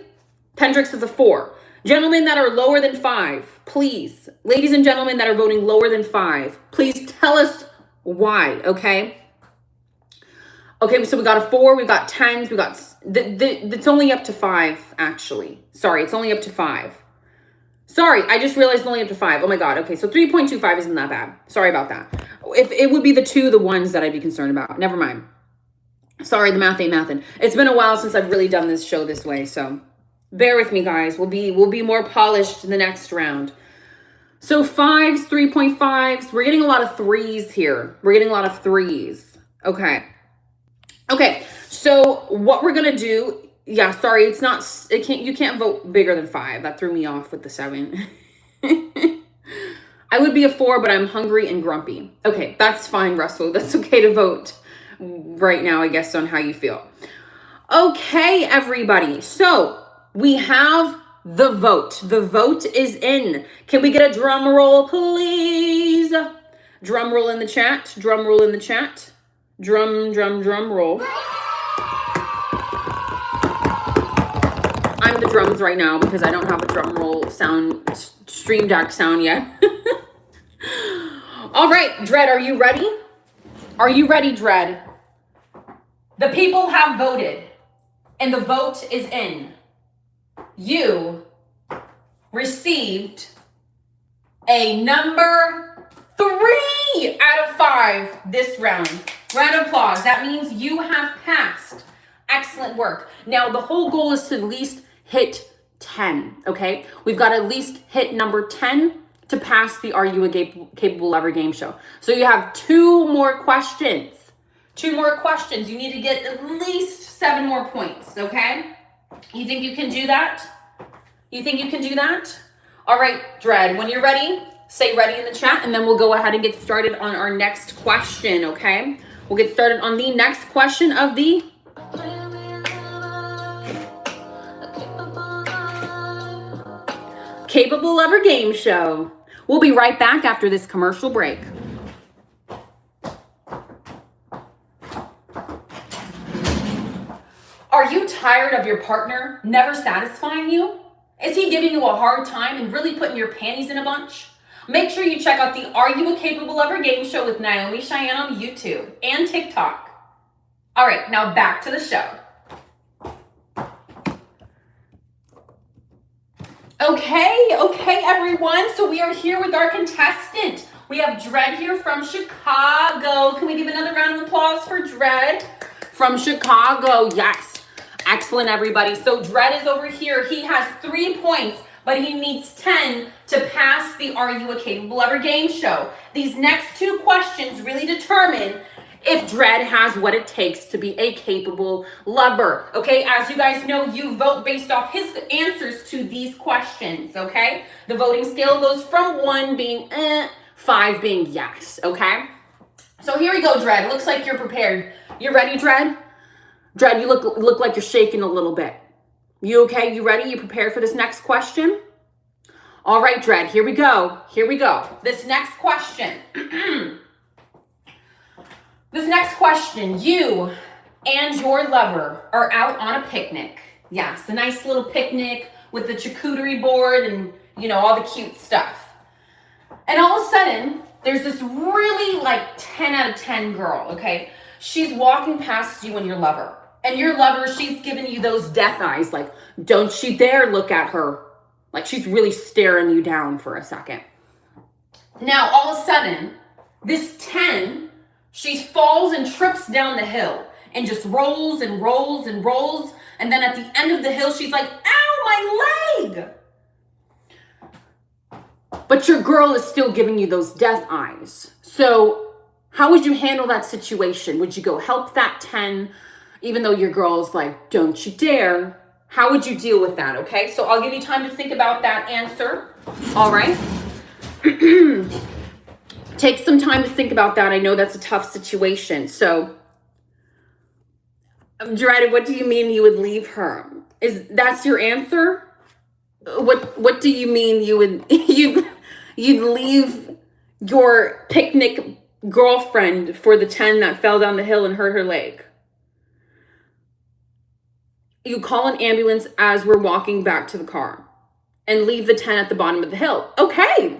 S1: Kendricks is a 4. Gentlemen that are lower than 5, please. Ladies and gentlemen that are voting lower than 5, please tell us why, okay? Okay, so we got a 4, we got 10s, we got, it's only up to 5, actually. Sorry, it's only up to 5. Sorry, I just realized it's only up to 5. Oh my God, okay, so 3.25 isn't that bad. Sorry about that. If it would be the 2, the 1s that I'd be concerned about. Never mind. Sorry, the math ain't mathin'. It's been a while since I've really done this show this way, so bear with me, guys. We'll be more polished in the next round. So 5s, 3.5s. We're getting a lot of 3s here. We're getting a lot of 3s. Okay, so what we're gonna do, yeah, sorry, you can't vote bigger than 5. That threw me off with the 7. I would be a 4, but I'm hungry and grumpy. Okay, that's fine, Russell. That's okay to vote right now, I guess, on how you feel. Okay, everybody. So we have the vote. The vote is in. Can we get a drum roll, please? Drum roll in the chat. Drum roll in the chat. Drum roll. I'm the drums right now because I don't have a drum roll sound, Stream Deck sound yet. All right, Dread, are you ready? Are you ready, Dread? The people have voted, and the vote is in. You received a number 3 out of 5 this round. Round of applause. That means you have passed. Excellent work. Now, the whole goal is to at least hit 10, okay? We've got to at least hit number 10 to pass the Are You a Capable Lover game show. So you have 2 more questions. 2 more questions. You need to get at least 7 more points, okay? You think you can do that? You think you can do that? All right, Dread, when you're ready, say ready in the chat, and then we'll go ahead and get started on our next question, okay? We'll get started on the next question of the Capable Lover game show. We'll be right back after this commercial break. Are you tired of your partner never satisfying you? Is he giving you a hard time and really putting your panties in a bunch? Make sure you check out the Are You a Capable Lover game show with Naomi Cheyenne on YouTube and TikTok. All right, now back to the show. Okay, everyone. So we are here with our contestant. We have Dread here from Chicago. Can we give another round of applause for Dread from Chicago? Yes. Excellent, everybody. So Dread is over here. He has 3 points, but he needs 10 to pass the Are You a Capable Lover game show. These next 2 questions really determine if Dread has what it takes to be a capable lover. Okay, as you guys know, you vote based off his answers to these questions, okay? The voting scale goes from 1 being 5 being yes, okay? So here we go, Dread. Looks like you're prepared. You ready, Dread? Dread, you look like you're shaking a little bit. You okay? You ready? You prepared for this next question? All right, Dread, here we go. Here we go. This next question. This next question, you and your lover are out on a picnic. Yes, a nice little picnic with the charcuterie board and, you know, all the cute stuff. And all of a sudden, there's this really like 10 out of 10 girl, okay? She's walking past you and your lover. And your lover, she's giving you those death eyes, like, don't you dare look at her. Like she's really staring you down for a second. Now, all of a sudden, this 10, she falls and trips down the hill and just rolls and rolls and rolls. And then at the end of the hill, she's like, ow, my leg. But your girl is still giving you those death eyes. So how would you handle that situation? Would you go help that 10, even though your girl's like, don't you dare? How would you deal with that? Okay, so I'll give you time to think about that answer. All right. Take some time to think about that. I know that's a tough situation. So, Dread, what do you mean you would leave her? That's your answer? What do you mean you would you'd leave your picnic girlfriend for the 10 that fell down the hill and hurt her leg? You call an ambulance as we're walking back to the car and leave the 10 at the bottom of the hill. Okay,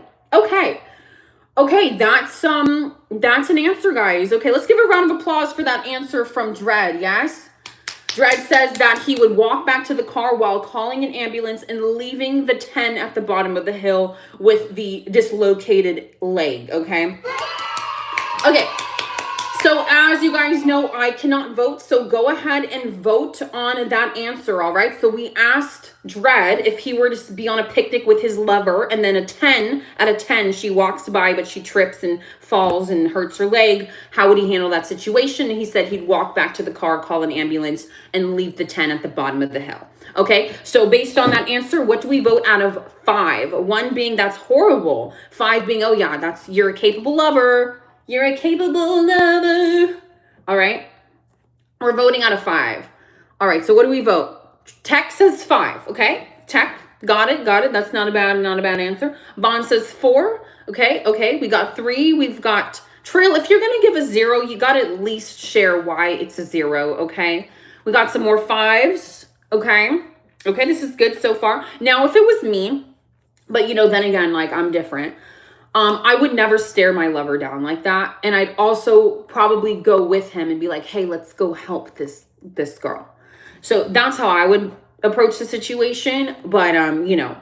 S1: that's an answer, guys. Okay, let's give a round of applause for that answer from Dread, yes? Dread says that he would walk back to the car while calling an ambulance and leaving the 10 at the bottom of the hill with the dislocated leg, okay? Okay, so as you guys know, I cannot vote, so go ahead and vote on that answer, all right? So we asked Dread if he were to be on a picnic with his lover, and then a 10 out of 10, she walks by, but she trips and falls and hurts her leg. How would he handle that situation? And he said he'd walk back to the car, call an ambulance, and leave the 10 at the bottom of the hill. Okay, so based on that answer, what do we vote out of 5? 1 being that's horrible. 5 being, oh yeah, you're a capable lover. You're a capable lover. All right. We're voting out of 5. All right. So what do we vote? Tech says 5. Okay. Tech. Got it. That's not a bad answer. Bond says 4. Okay. We got 3. We've got Trill. If you're going to give a 0, you got to at least share why it's a 0. Okay. We got some more 5s. Okay. This is good so far. Now, if it was me, but you know, then again, like I'm different. I would never stare my lover down like that. And I'd also probably go with him and be like, hey, let's go help this girl. So that's how I would approach the situation. But, you know,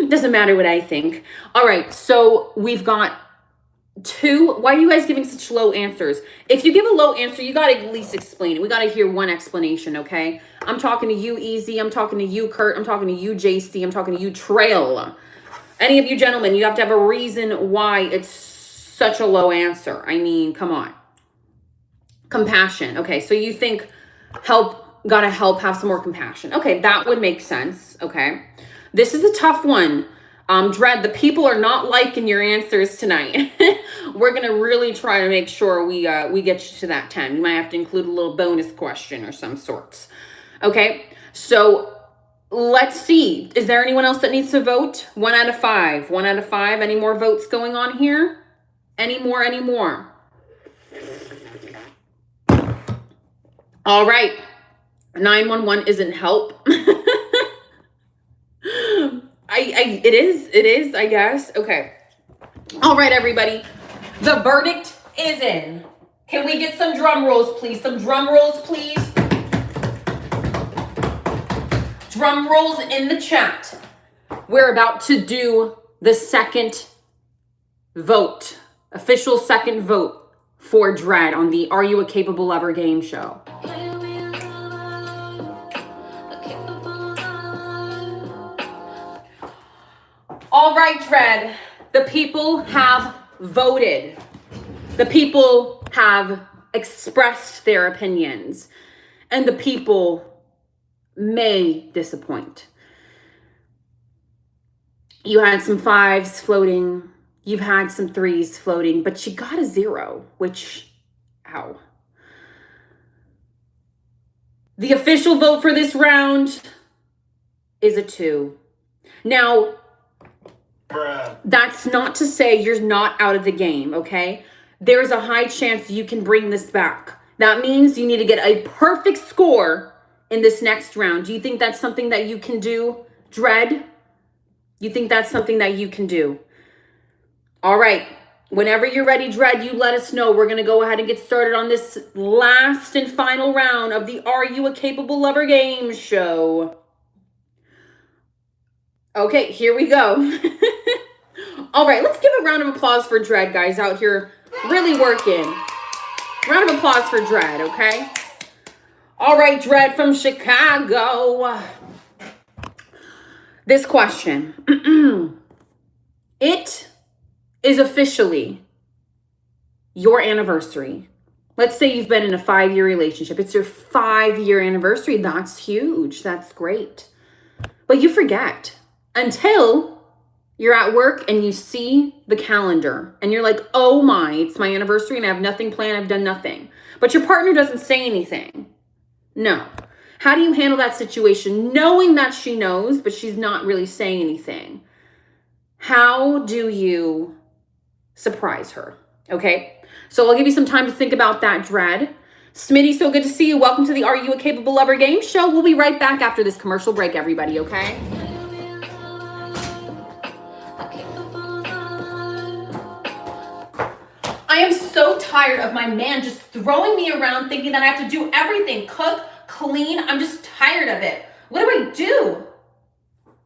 S1: doesn't matter what I think. All right. So we've got 2, why are you guys giving such low answers? If you give a low answer, you got to at least explain it. We got to hear one explanation, okay? I'm talking to you, Easy. I'm talking to you, Kurt. I'm talking to you, JC. I'm talking to you, Trail. Any of you gentlemen, you have to have a reason why it's such a low answer. I mean, come on. Compassion. Okay, so you think gotta help, have some more compassion. Okay, that would make sense. Okay. This is a tough one. Dread, the people are not liking your answers tonight. We're gonna really try to make sure we get you to that 10. We might have to include a little bonus question or some sorts. Okay, so let's see. Is there anyone else that needs to vote? 1 out of 5. 1 out of 5. Any more votes going on here? Any more? All right. 911 isn't help. It is, I guess. Okay. All right, everybody. The verdict is in. Can we get some drum rolls, please? Some drum rolls, please. Drum rolls in the chat. We're about to do the second vote. Official second vote for Dread on the Are You a Capable Lover game show. All right, Dread, the people have voted. The people have expressed their opinions, and the people may disappoint. You had some 5s floating, you've had some 3s floating, but you got a 0, which, ow. The official vote for this round is a 2. Now, that's not to say you're not out of the game, okay? There's a high chance you can bring this back. That means you need to get a perfect score in this next round. Do you think that's something that you can do, Dread? You think that's something that you can do? All right. Whenever you're ready, Dread, you let us know. We're going to go ahead and get started on this last and final round of the Are You a Capable Lover game show. Okay, here we go. All right, let's give a round of applause for Dread, guys, out here really working. Round of applause for Dread, okay? All right, Dread from Chicago. This question. It is officially your anniversary. Let's say you've been in a 5-year relationship. It's your 5-year anniversary. That's huge. That's great. But you forget until you're at work and you see the calendar and you're like, oh my, it's my anniversary and I have nothing planned. I've done nothing. But your partner doesn't say anything. No. How do you handle that situation knowing that she knows, but she's not really saying anything? How do you surprise her? Okay. So I'll give you some time to think about that, Dread. Smitty, so good to see you. Welcome to the Are You a Capable Lover game show. We'll be right back after this commercial break, everybody, okay? I am so tired of my man just throwing me around thinking that I have to do everything. Cook, clean. I'm just tired of it. What do I do?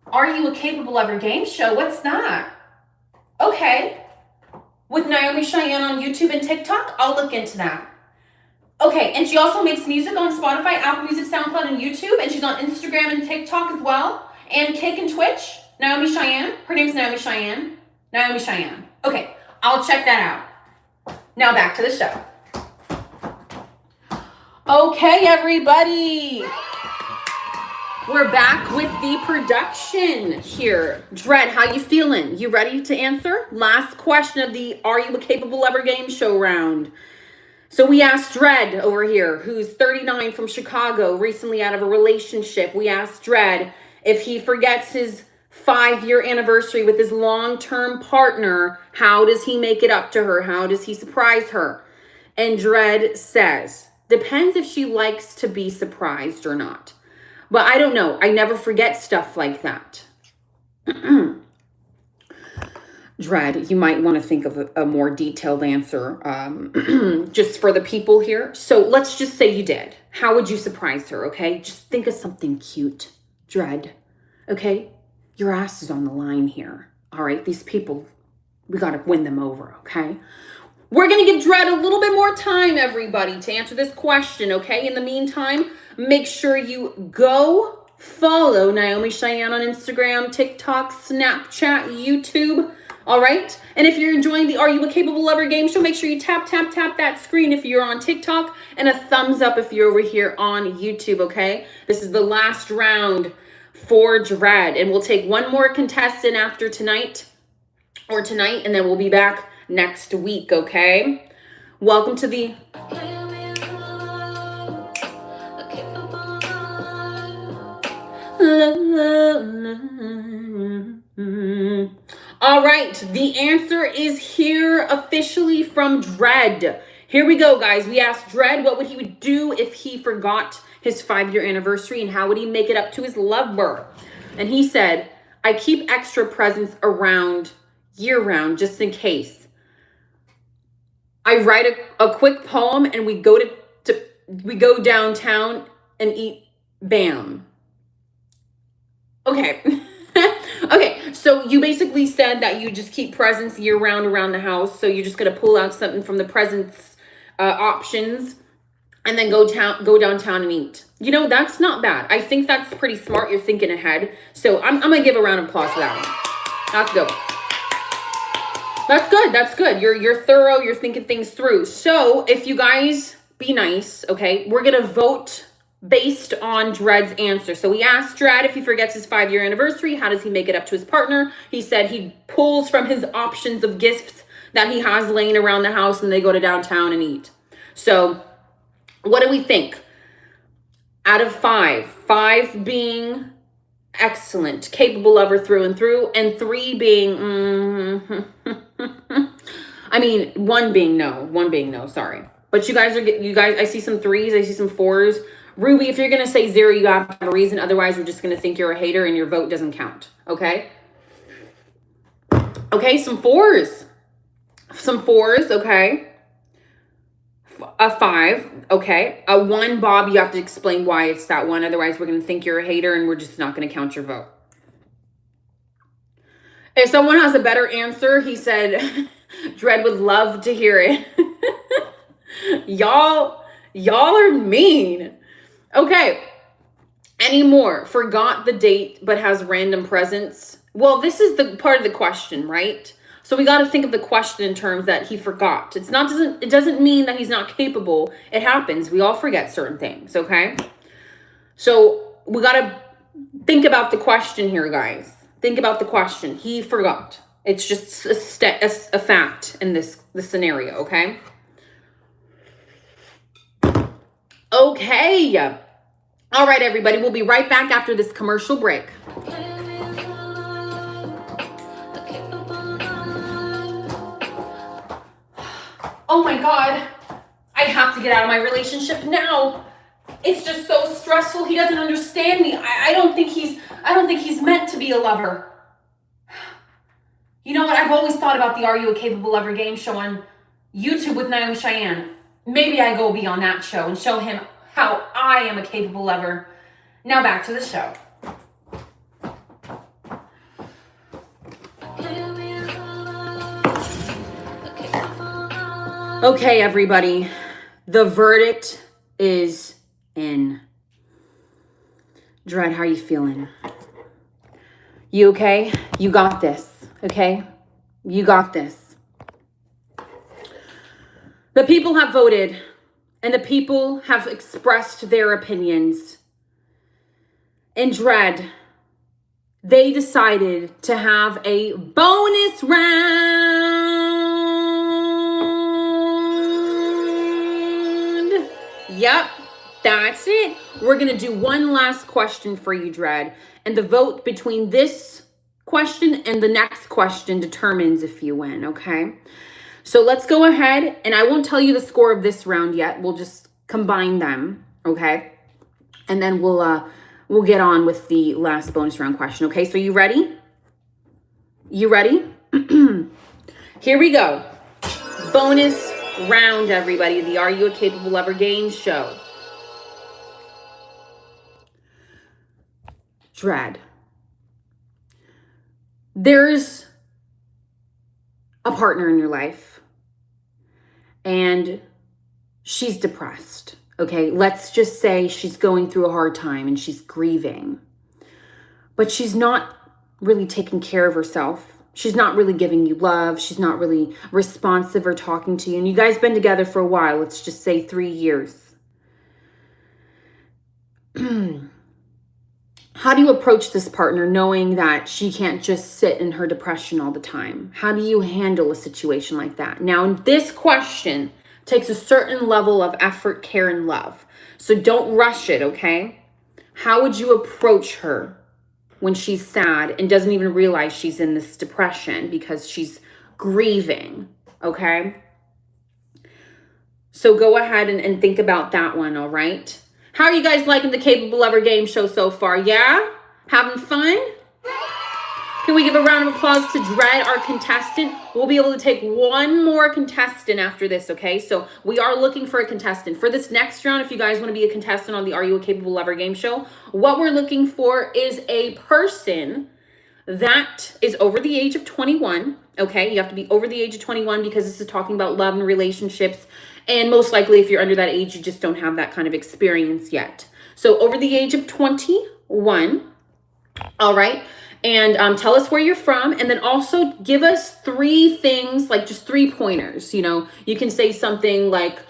S1: Are You a Capable Lover game show? What's that? Okay. With Naomi Cheyenne on YouTube and TikTok? I'll look into that. Okay, and she also makes music on Spotify, Apple Music, SoundCloud, and YouTube, and she's on Instagram and TikTok as well, and Kick and Twitch. Naomi Cheyenne. Her name's Naomi Cheyenne. Naomi Cheyenne. Okay, I'll check that out. Now back to the show. Okay, everybody. We're back with the production here. Dread, how you feeling? You ready to answer? Last question of the Are You a Capable Lover game show round. So we asked Dread over here, who's 39 from Chicago, recently out of a relationship. We asked Dread if he forgets his 5-year anniversary with his long-term partner, how does he make it up to her? How does he surprise her? And Dread says, depends if she likes to be surprised or not. But I don't know. I never forget stuff like that. Dread, you might want to think of a more detailed answer just for the people here. So let's just say you did. How would you surprise her, okay? Just think of something cute, Dread, okay? Your ass is on the line here, all right? These people We got to win them over, okay? We're going to give Dread a little bit more time, everybody, to answer this question, okay? In the meantime, make sure you go follow Naomi Cheyenne on Instagram, TikTok, Snapchat, YouTube, all right? And if you're enjoying the Are You a Capable Lover game show, make sure you tap that screen if you're on TikTok, and a thumbs up if you're over here on YouTube, okay? This is the last round for Dread, and we'll take one more contestant after tonight, and then we'll be back next week, okay? Welcome to the... All right, the answer is here officially from Dread. Here we go, guys. We asked Dread what he would do if he forgot his 5-year anniversary and how would he make it up to his lover. And he said, I keep extra presents around year-round just in case. I write a quick poem and we go downtown and eat Bam. Okay. Okay, so you basically said that you just keep presents year-round around the house. So you're just going to pull out something from the presents options and then go downtown and eat. You know, that's not bad. I think that's pretty smart. You're thinking ahead. So I'm going to give a round of applause for that one. That's good. That's good. You're thorough. You're thinking things through. So if you guys be nice, okay, we're going to vote based on Dread's answer. So we asked Dread if he forgets his 5-year anniversary, how does he make it up to his partner? He said he pulls from his options of gifts that he has laying around the house and they go to downtown and eat. So what do we think? Out of 5 being excellent, capable lover through and through, and 3 being, I mean, 1 being no, sorry. But you guys, I see some 3s, I see some 4s. Ruby, if you're going to say 0, you have to have a reason. Otherwise, we're just going to think you're a hater and your vote doesn't count. Okay? Okay, some 4s. Okay. A 5. Okay. A 1, Bob, you have to explain why it's that 1. Otherwise, we're going to think you're a hater and we're just not going to count your vote. If someone has a better answer, he said, Dread would love to hear it. Y'all are mean. Okay. Any more? Forgot the date, but has random presents. Well, this is the part of the question, right? So we got to think of the question in terms that he forgot. It doesn't mean that he's not capable. It happens. We all forget certain things, okay? So we got to think about the question here, guys. Think about the question. He forgot. It's just a fact in this scenario, okay? Okay. All right, everybody. We'll be right back after this commercial break. Oh my God. I have to get out of my relationship now. It's just so stressful. He doesn't understand me. I don't think he's meant to be a lover. You know what? I've always thought about the Are You a Capable Lover game show on YouTube with Naomi Cheyenne. Maybe I go be on that show and show him how I am a capable lover. Now back to the show. Okay, everybody. The verdict is in. Dread, how are you feeling? You okay? You got this, okay? You got this. The people have voted, and the people have expressed their opinions. And Dread, they decided to have a bonus round. Yep, that's it. We're going to do one last question for you, Dread. And the vote between this question and the next question determines if you win, okay? So let's go ahead, and I won't tell you the score of this round yet. We'll just combine them, okay? And then we'll get on with the last bonus round question, okay? So you ready? You ready? Here we go. Bonus round, everybody. The Are You a Capable Lover game show. Dread. There's a partner in your life and she's depressed. Okay, let's just say she's going through a hard time and she's grieving, but she's not really taking care of herself. She's not really giving you love. She's not really responsive or talking to you. And you guys been together for a while. Let's just say 3 years. How do you approach this partner knowing that she can't just sit in her depression all the time? How do you handle a situation like that? Now, this question takes a certain level of effort, care, and love. So don't rush it, okay? How would you approach her when she's sad and doesn't even realize she's in this depression because she's grieving, okay? So go ahead and think about that one, all right? How are you guys liking the Capable Lover game show so far? Yeah? Having fun? Can we give a round of applause to Dread, our contestant? We'll be able to take one more contestant after this, okay? So we are looking for a contestant. For this next round, if you guys want to be a contestant on the Are You a Capable Lover game show, what we're looking for is a person that is over the age of 21, okay? You have to be over the age of 21 because this is talking about love and relationships. And most likely, if you're under that age, you just don't have that kind of experience yet. So over the age of 21, all right? And tell us where you're from. And then also give us 3 things, like just 3 pointers. You know, you can say something like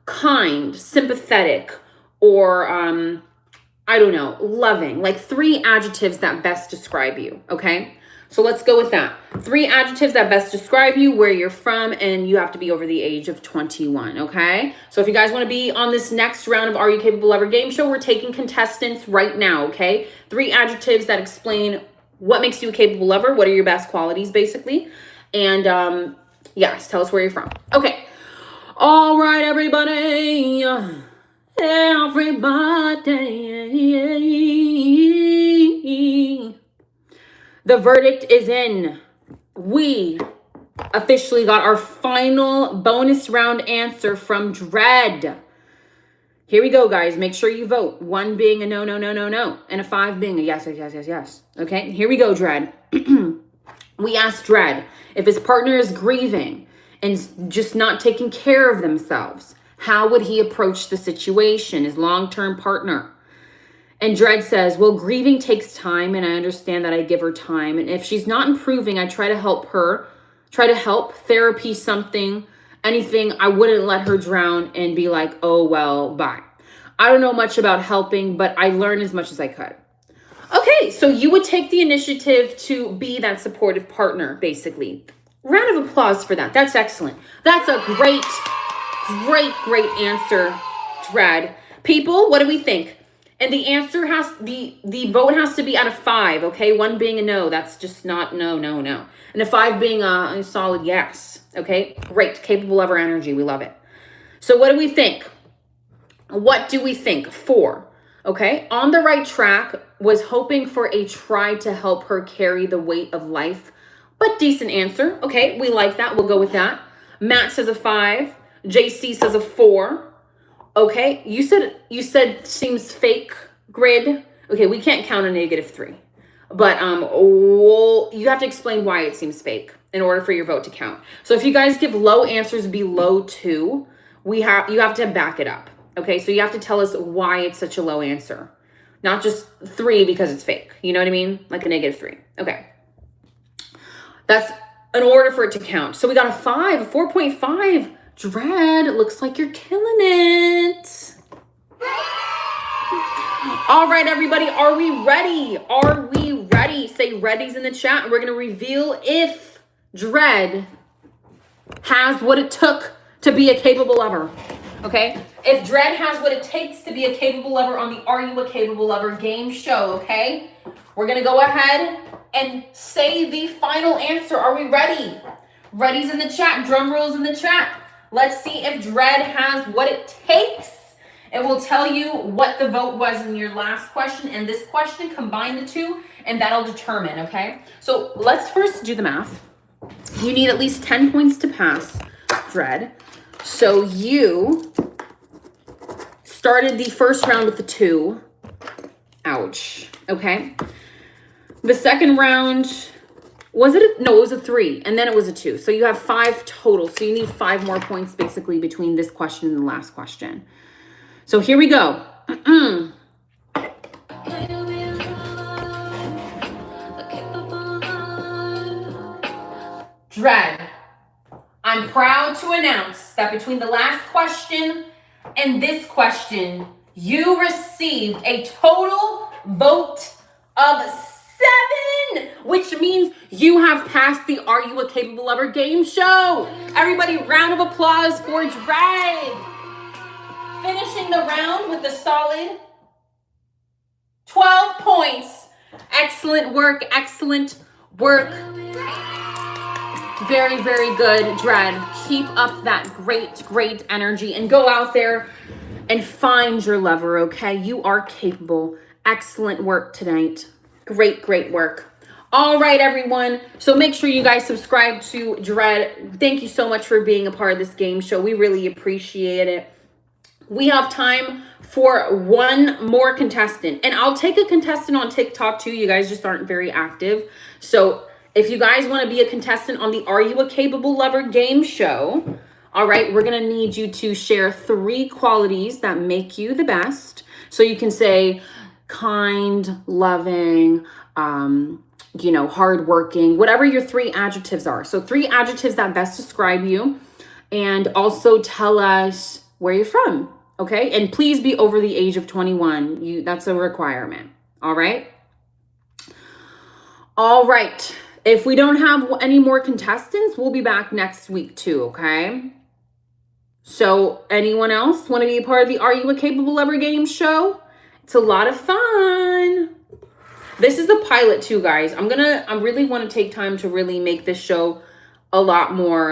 S1: kind, sympathetic, or I don't know, loving. Like 3 adjectives that best describe you, okay? So let's go with that. 3 adjectives that best describe you, where you're from, and you have to be over the age of 21, okay? So if you guys want to be on this next round of Are You Capable Lover game show, we're taking contestants right now, okay? 3 adjectives that explain what makes you a capable lover, what are your best qualities, basically. And yes, tell us where you're from. Okay. All right, everybody. Everybody. The verdict is in. We officially got our final bonus round answer from Dread. Here we go, guys. Make sure you vote. 1 being a no, no, no, no, no. And a 5 being a yes, yes, yes, yes, yes. Okay, here we go, Dread. We asked Dread if his partner is grieving and just not taking care of themselves, how would he approach the situation, his long-term partner? And Dread says, well, grieving takes time, and I understand that I give her time. And if she's not improving, I try to help her, try to help, therapy, something, anything. I wouldn't let her drown and be like, oh, well, bye. I don't know much about helping, but I learned as much as I could. Okay, so you would take the initiative to be that supportive partner, basically. Round of applause for that. That's excellent. That's a great, great, great answer, Dread. People, what do we think? And the answer has, the vote has to be out of 5, okay? 1 being a no, that's just not no, no, no. And a 5 being a solid yes, okay? Great, capable lover energy, we love it. So what do we think? What do we think? 4, okay? On the right track, was hoping for a try to help her carry the weight of life, but decent answer. Okay, we like that, we'll go with that. Matt says a 5, JC says a 4. Okay, you said seems fake, Grid. Okay, we can't count a -3. But you have to explain why it seems fake in order for your vote to count. So if you guys give low answers below 2, you have to back it up. Okay, so you have to tell us why it's such a low answer. Not just 3 because it's fake. You know what I mean? Like a -3. Okay. That's in order for it to count. So we got a 5, a 4.5. Dread, it looks like you're killing it. All right, everybody, are we ready? Are we ready? Say ready's in the chat, and we're going to reveal if Dread has what it took to be a capable lover. Okay? If Dread has what it takes to be a capable lover on the Are You a Capable Lover game show, okay? We're going to go ahead and say the final answer. Are we ready? Ready's in the chat. Drum rolls in the chat. Let's see if Dread has what it takes. It will tell you what the vote was in your last question and this question. Combine the 2, and that'll determine, okay? So let's first do the math. You need at least 10 points to pass, Dread. So you started the first round with the 2. Ouch. Okay. The second round Was it no, it was a 3, and then it was a 2. So you have 5 total. So you need 5 more points basically between this question and the last question. So here we go. Dread, I'm proud to announce that between the last question and this question, you received a total vote of 7, which means you have passed the Are You a Capable Lover game show. Everybody, round of applause for Dread. Finishing the round with a solid 12 points. Excellent work, excellent work. Very, very good, Dread. Keep up that great energy and go out there and find your lover, okay? You are capable. Excellent work tonight. Great work. All right, everyone. So make sure you guys subscribe to Dread. Thank you so much for being a part of this game show. We really appreciate it. We have time for one more contestant. And I'll take a contestant on TikTok too. You guys just aren't very active. So if you guys want to be a contestant on the Are You a Capable Lover game show, all right, we're going to need you to share 3 qualities that make you the best. So you can say kind, loving, hardworking, whatever your 3 adjectives are. So 3 adjectives that best describe you, and also tell us where you're from, okay? And please be over the age of 21. That's a requirement, all right? All right. If we don't have any more contestants, we'll be back next week too, okay? So anyone else want to be a part of the Are You a Capable Lover game show? It's a lot of fun. This is the pilot too, guys. I really want to take time to really make this show a lot more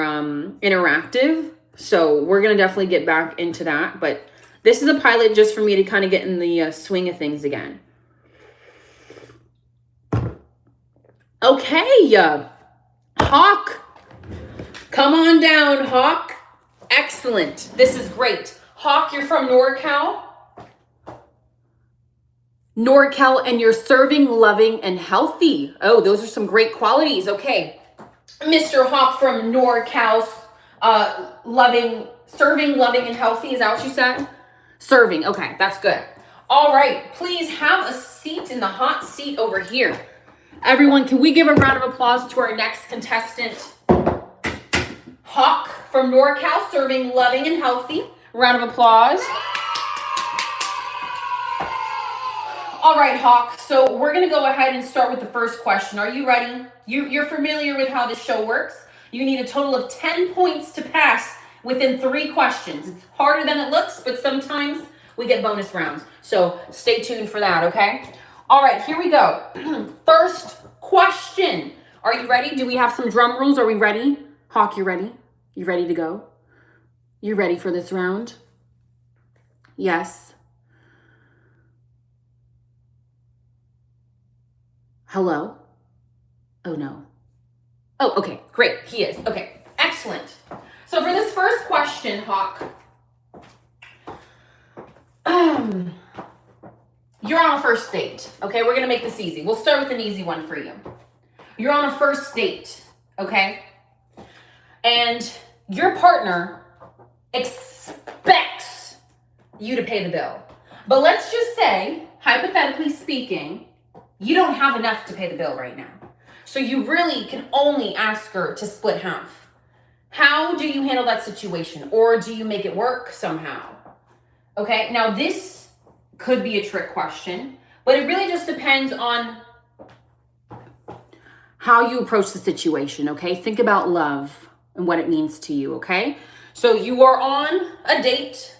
S1: interactive. So we're going to definitely get back into that. But this is a pilot just for me to kind of get in the swing of things again. Okay, Hawk, come on down, Hawk. Excellent. This is great. Hawk, you're from NorCal. NorCal, and you're serving, loving, and healthy. Oh, those are some great qualities. Okay, Mr. Hawk from NorCal, serving, loving, and healthy. Is that what you said? Serving. Okay, that's good. All right, please have a seat in the hot seat over here. Everyone, can we give a round of applause to our next contestant, Hawk from NorCal, serving, loving, and healthy. Round of applause. All right, Hawk. So we're going to go ahead and start with the first question. Are you ready? You're familiar with how this show works. You need a total of 10 points to pass within 3 questions. It's harder than it looks, but sometimes we get bonus rounds. So stay tuned for that, okay? All right, here we go. First question. Are you ready? Do we have some drum rolls? Are we ready? Hawk, you ready? You ready to go? You ready for this round? Yes. Hello? Oh, no. Oh, okay, great. He is. Okay, excellent. So for this first question, Hawk, you're on a first date, okay? We're going to make this easy. We'll start with an easy one for you. You're on a first date, okay? And your partner expects you to pay the bill. But let's just say, hypothetically speaking, you don't have enough to pay the bill right now. So you really can only ask her to split half. How do you handle that situation? Or do you make it work somehow? Okay, now this could be a trick question, but it really just depends on how you approach the situation, okay? Think about love and what it means to you, okay? So you are on a date.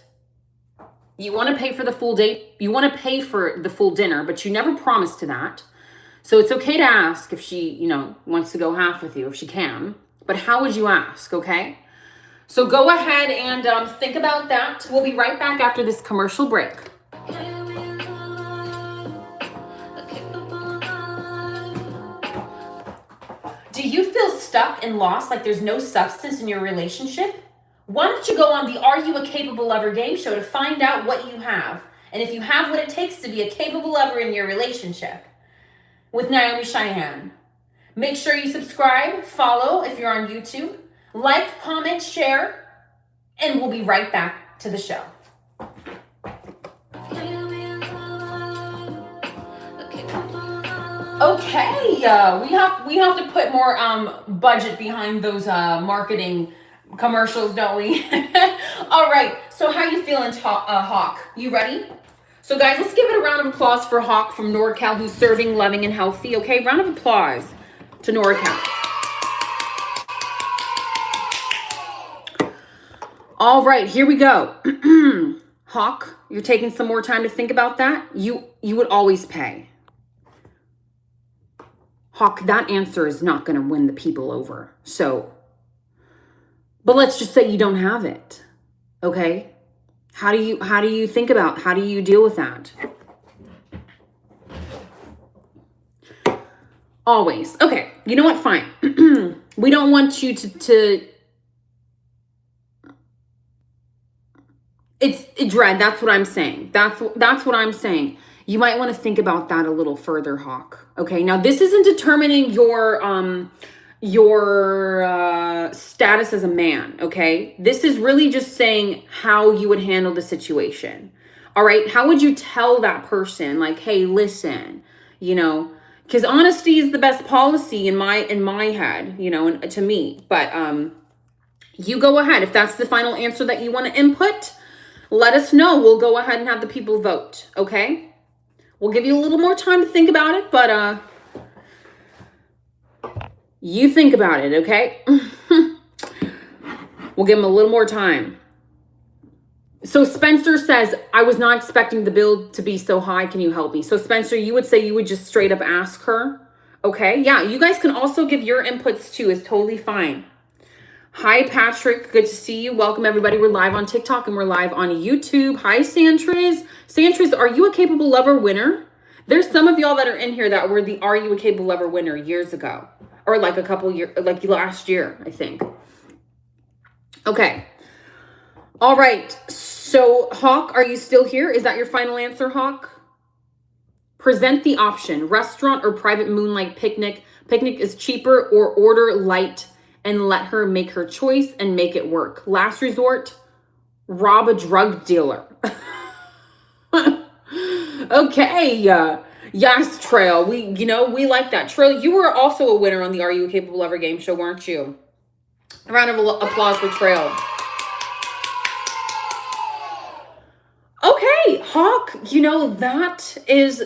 S1: You want to pay for the full date. You want to pay for the full dinner, but you never promised to that. So it's okay to ask if she, wants to go half with you, if she can. But how would you ask, okay? So go ahead and think about that. We'll be right back after this commercial break. Do you feel stuck and lost, like there's no substance in your relationship? Why don't you go on the Are You a Capable Lover game show to find out what you have, and if you have what it takes to be a capable lover in your relationship with Naomi Cheyenne. Make sure you subscribe, follow if you're on YouTube, like, comment, share, and we'll be right back to the show. Okay, we have to put more budget behind those marketing commercials, don't we? All right, so how you feeling, Hawk? You ready? So guys, let's give it a round of applause for Hawk from NorCal, who's serving, loving, and healthy. Okay, round of applause to NorCal. All right, here we go. Hawk, you're taking some more time to think about that. You would always pay. Hawk, that answer is not going to win the people over. So, but let's just say you don't have it. Okay? How do you think about, how do you deal with that? Always. Okay. You know what? Fine. We don't want you to Dread, that's what I'm saying. That's what I'm saying. You might want to think about that a little further, Hawk. Okay, now this isn't determining your status as a man, okay? This is really just saying how you would handle the situation. All right, how would you tell that person, like, hey, listen, you know, because honesty is the best policy in my head, you know, and to me. But you go ahead. If that's the final answer that you want to input, let us know. We'll go ahead and have the people vote, okay? We'll give you a little more time to think about it, but you think about it, okay? We'll give them a little more time. So Spencer says, I was not expecting the bill to be so high. Can you help me? So Spencer, you would say you would just straight up ask her. Okay, yeah, you guys can also give your inputs too. It's totally fine. Hi, Patrick. Good to see you. Welcome, everybody. We're live on TikTok and we're live on YouTube. Hi, Santriz. Santriz, are you a Capable Lover winner? There's some of y'all that are in here that were the Are You a Capable Lover winner years ago. Or like a couple years, like last year, I think. Okay. All right. So, Hawk, are you still here? Is that your final answer, Hawk? Present the option. Restaurant or private moonlight picnic. Picnic is cheaper, or order light and let her make her choice and make it work. Last resort, rob a drug dealer. Okay. Yes, Trail. We like that. Trail, you were also a winner on the Are You a Capable Lover game show, weren't you? A round of applause for Trail. Okay, Hawk, that is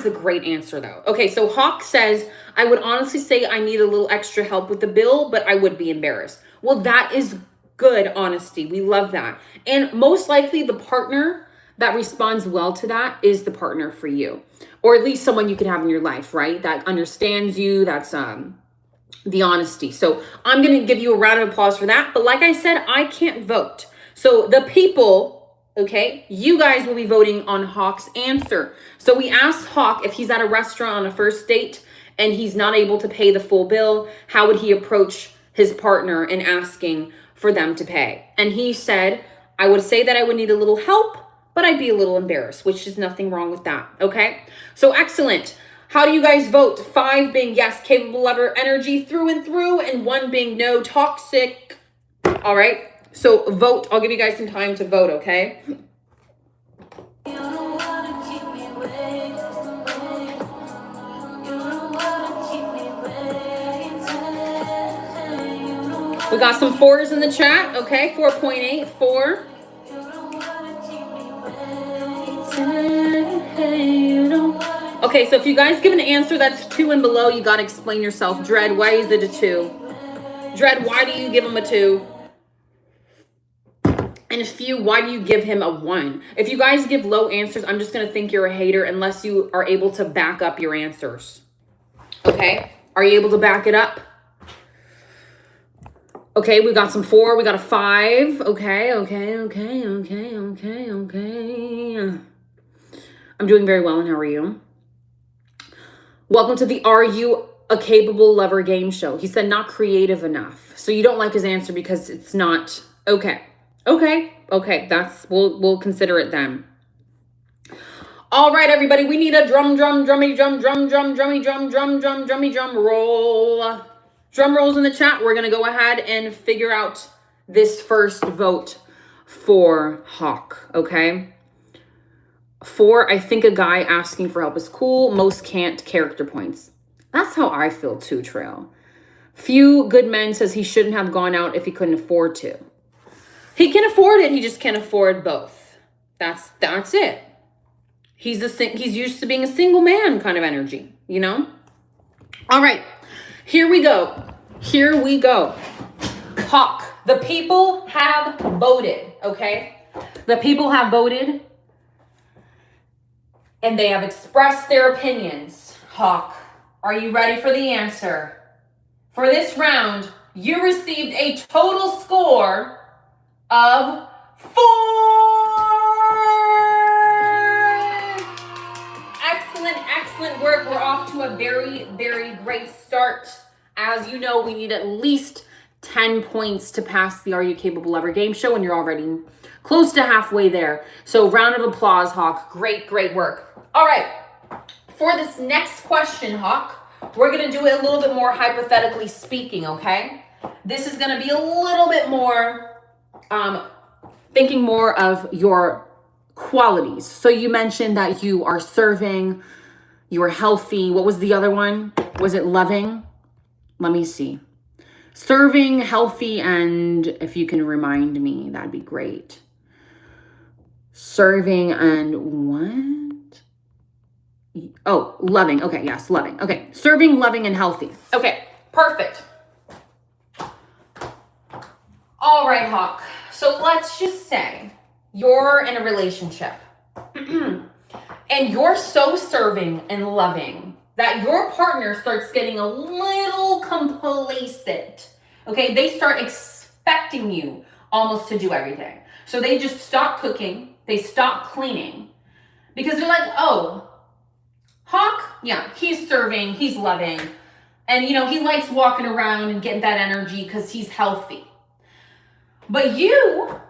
S1: a great answer though. Okay, so Hawk says, I would honestly say I need a little extra help with the bill, but I would be embarrassed. Well, that is good honesty. We love that. And most likely the partner that responds well to that is the partner for you, or at least someone you could have in your life, right? That understands you. That's the honesty. So I'm going to give you a round of applause for that. But like I said, I can't vote. So the people, okay, you guys will be voting on Hawk's answer. So we asked Hawk if he's at a restaurant on a first date and he's not able to pay the full bill, how would he approach his partner in asking for them to pay? And he said, I would say that I would need a little help, but I'd be a little embarrassed, which is nothing wrong with that, okay? So excellent. How do you guys vote? 5 being yes, capable lover energy through and through, and 1 being no, toxic. All right, so vote. I'll give you guys some time to vote, okay? We got some 4s in the chat, okay? 4.8, 4. Okay, so if you guys give an answer that's 2 and below, you got to explain yourself. Dread, why is it a 2? Dread, why do you give him a 2? And a few, why do you give him a 1? If you guys give low answers, I'm just going to think you're a hater unless you are able to back up your answers. Okay? Are you able to back it up? Okay, we got some 4. We got a 5. Okay. I'm doing very well, and how are you? Welcome to the Are You a Capable Lover game show. He said not creative enough. So you don't like his answer because it's not okay. Okay, that's we'll consider it then. All right, everybody, we need a drummy drum roll. Drum rolls in the chat. We're going to go ahead and figure out this first vote for Hawk, okay? For, I think a guy asking for help is cool. Most can't, character points. That's how I feel too, Trail. Few good men says he shouldn't have gone out if he couldn't afford to. He can afford it, he just can't afford both. That's it. He's used to being a single man kind of energy, you know? All right, here we go. Hawk, the people have voted, okay? The people have voted and they have expressed their opinions. Hawk, are you ready for the answer? For this round, you received a total score of 4. Excellent work. We're off to a very, very great start. As you know, we need at least 10 points to pass the Are You Capable Lover game show, and you're already close to halfway there. So round of applause, Hawk. Great work. All right. For this next question, Hawk, we're going to do it a little bit more hypothetically speaking, okay? This is going to be a little bit more thinking more of your qualities. So you mentioned that you are serving, you are healthy. What was the other one? Was it loving? Let me see. Serving, healthy, and if you can remind me, that'd be great. Serving and what? Oh, loving. Okay, yes, loving. Okay, serving, loving, and healthy. Okay, perfect. All right, Hawk. So let's just say you're in a relationship and you're so serving and loving that your partner starts getting a little complacent. Okay, they start expecting you almost to do everything. So they just stop cooking, they stop cleaning because they're like, oh, Hawk, yeah, he's serving, he's loving, and you know, he likes walking around and getting that energy because he's healthy. But you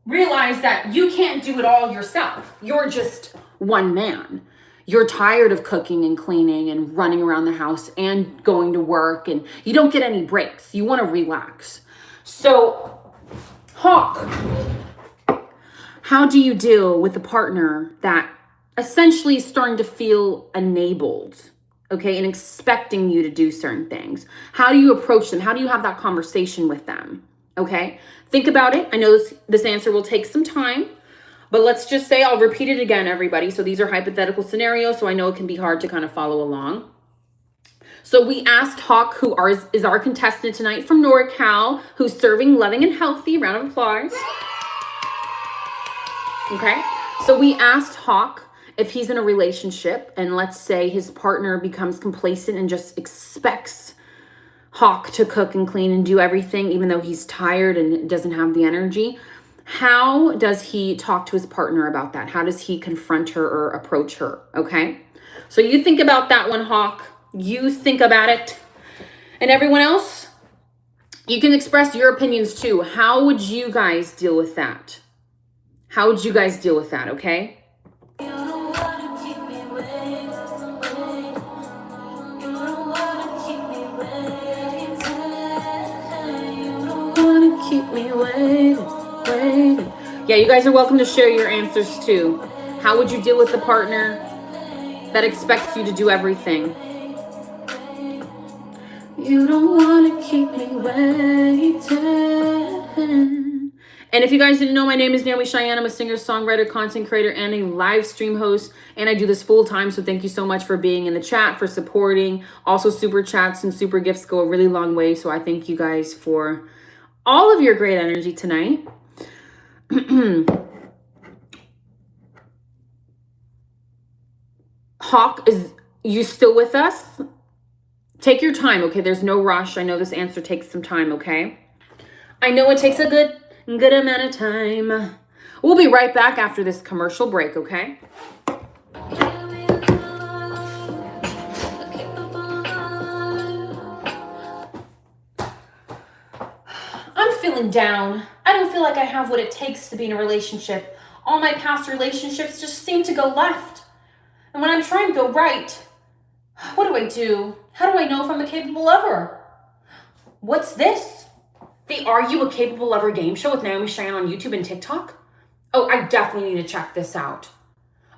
S1: realize that you can't do it all yourself. You're just one man. You're tired of cooking and cleaning and running around the house and going to work, and you don't get any breaks. You want to relax. So, Hawk, how do you deal with a partner that essentially is starting to feel enabled, okay, and expecting you to do certain things? How do you approach them? How do you have that conversation with them? Okay, think about it. I know this answer will take some time, but let's just say, I'll repeat it again, everybody. So these are hypothetical scenarios, so I know it can be hard to kind of follow along. So we asked Hawk, who is our contestant tonight from NorCal, who's serving, loving, and healthy. Round of applause. Okay, so we asked Hawk if he's in a relationship, and let's say his partner becomes complacent and just expects Hawk to cook and clean and do everything, even though he's tired and doesn't have the energy. How does he talk to his partner about that? How does he confront her or approach her? Okay, so you think about that one, Hawk. You think about it. And everyone else, you can express your opinions too. How would you guys deal with that? How would you guys deal with that, okay? Keep me waiting. Yeah, you guys are welcome to share your answers too. How would you deal with a partner that expects you to do everything? You don't want to keep me waiting. And if you guys didn't know, my name is Naomi Cheyenne. I'm a singer, songwriter, content creator, and a live stream host. And I do this full time. So thank you so much for being in the chat, for supporting. Also, super chats and super gifts go a really long way. So I thank you guys for all of your great energy tonight. Hawk, is you still with us? Take your time, okay? There's no rush. I know this answer takes some time, okay? I know it takes a good amount of time. We'll be right back after this commercial break, okay? I'm feeling down. I don't feel like I have what it takes to be in a relationship. All my past relationships just seem to go left. And when I'm trying to go right, what do I do? How do I know if I'm a capable lover? What's this? The Are You a Capable Lover game show with Naomi Cheyenne on YouTube and TikTok? Oh, I definitely need to check this out.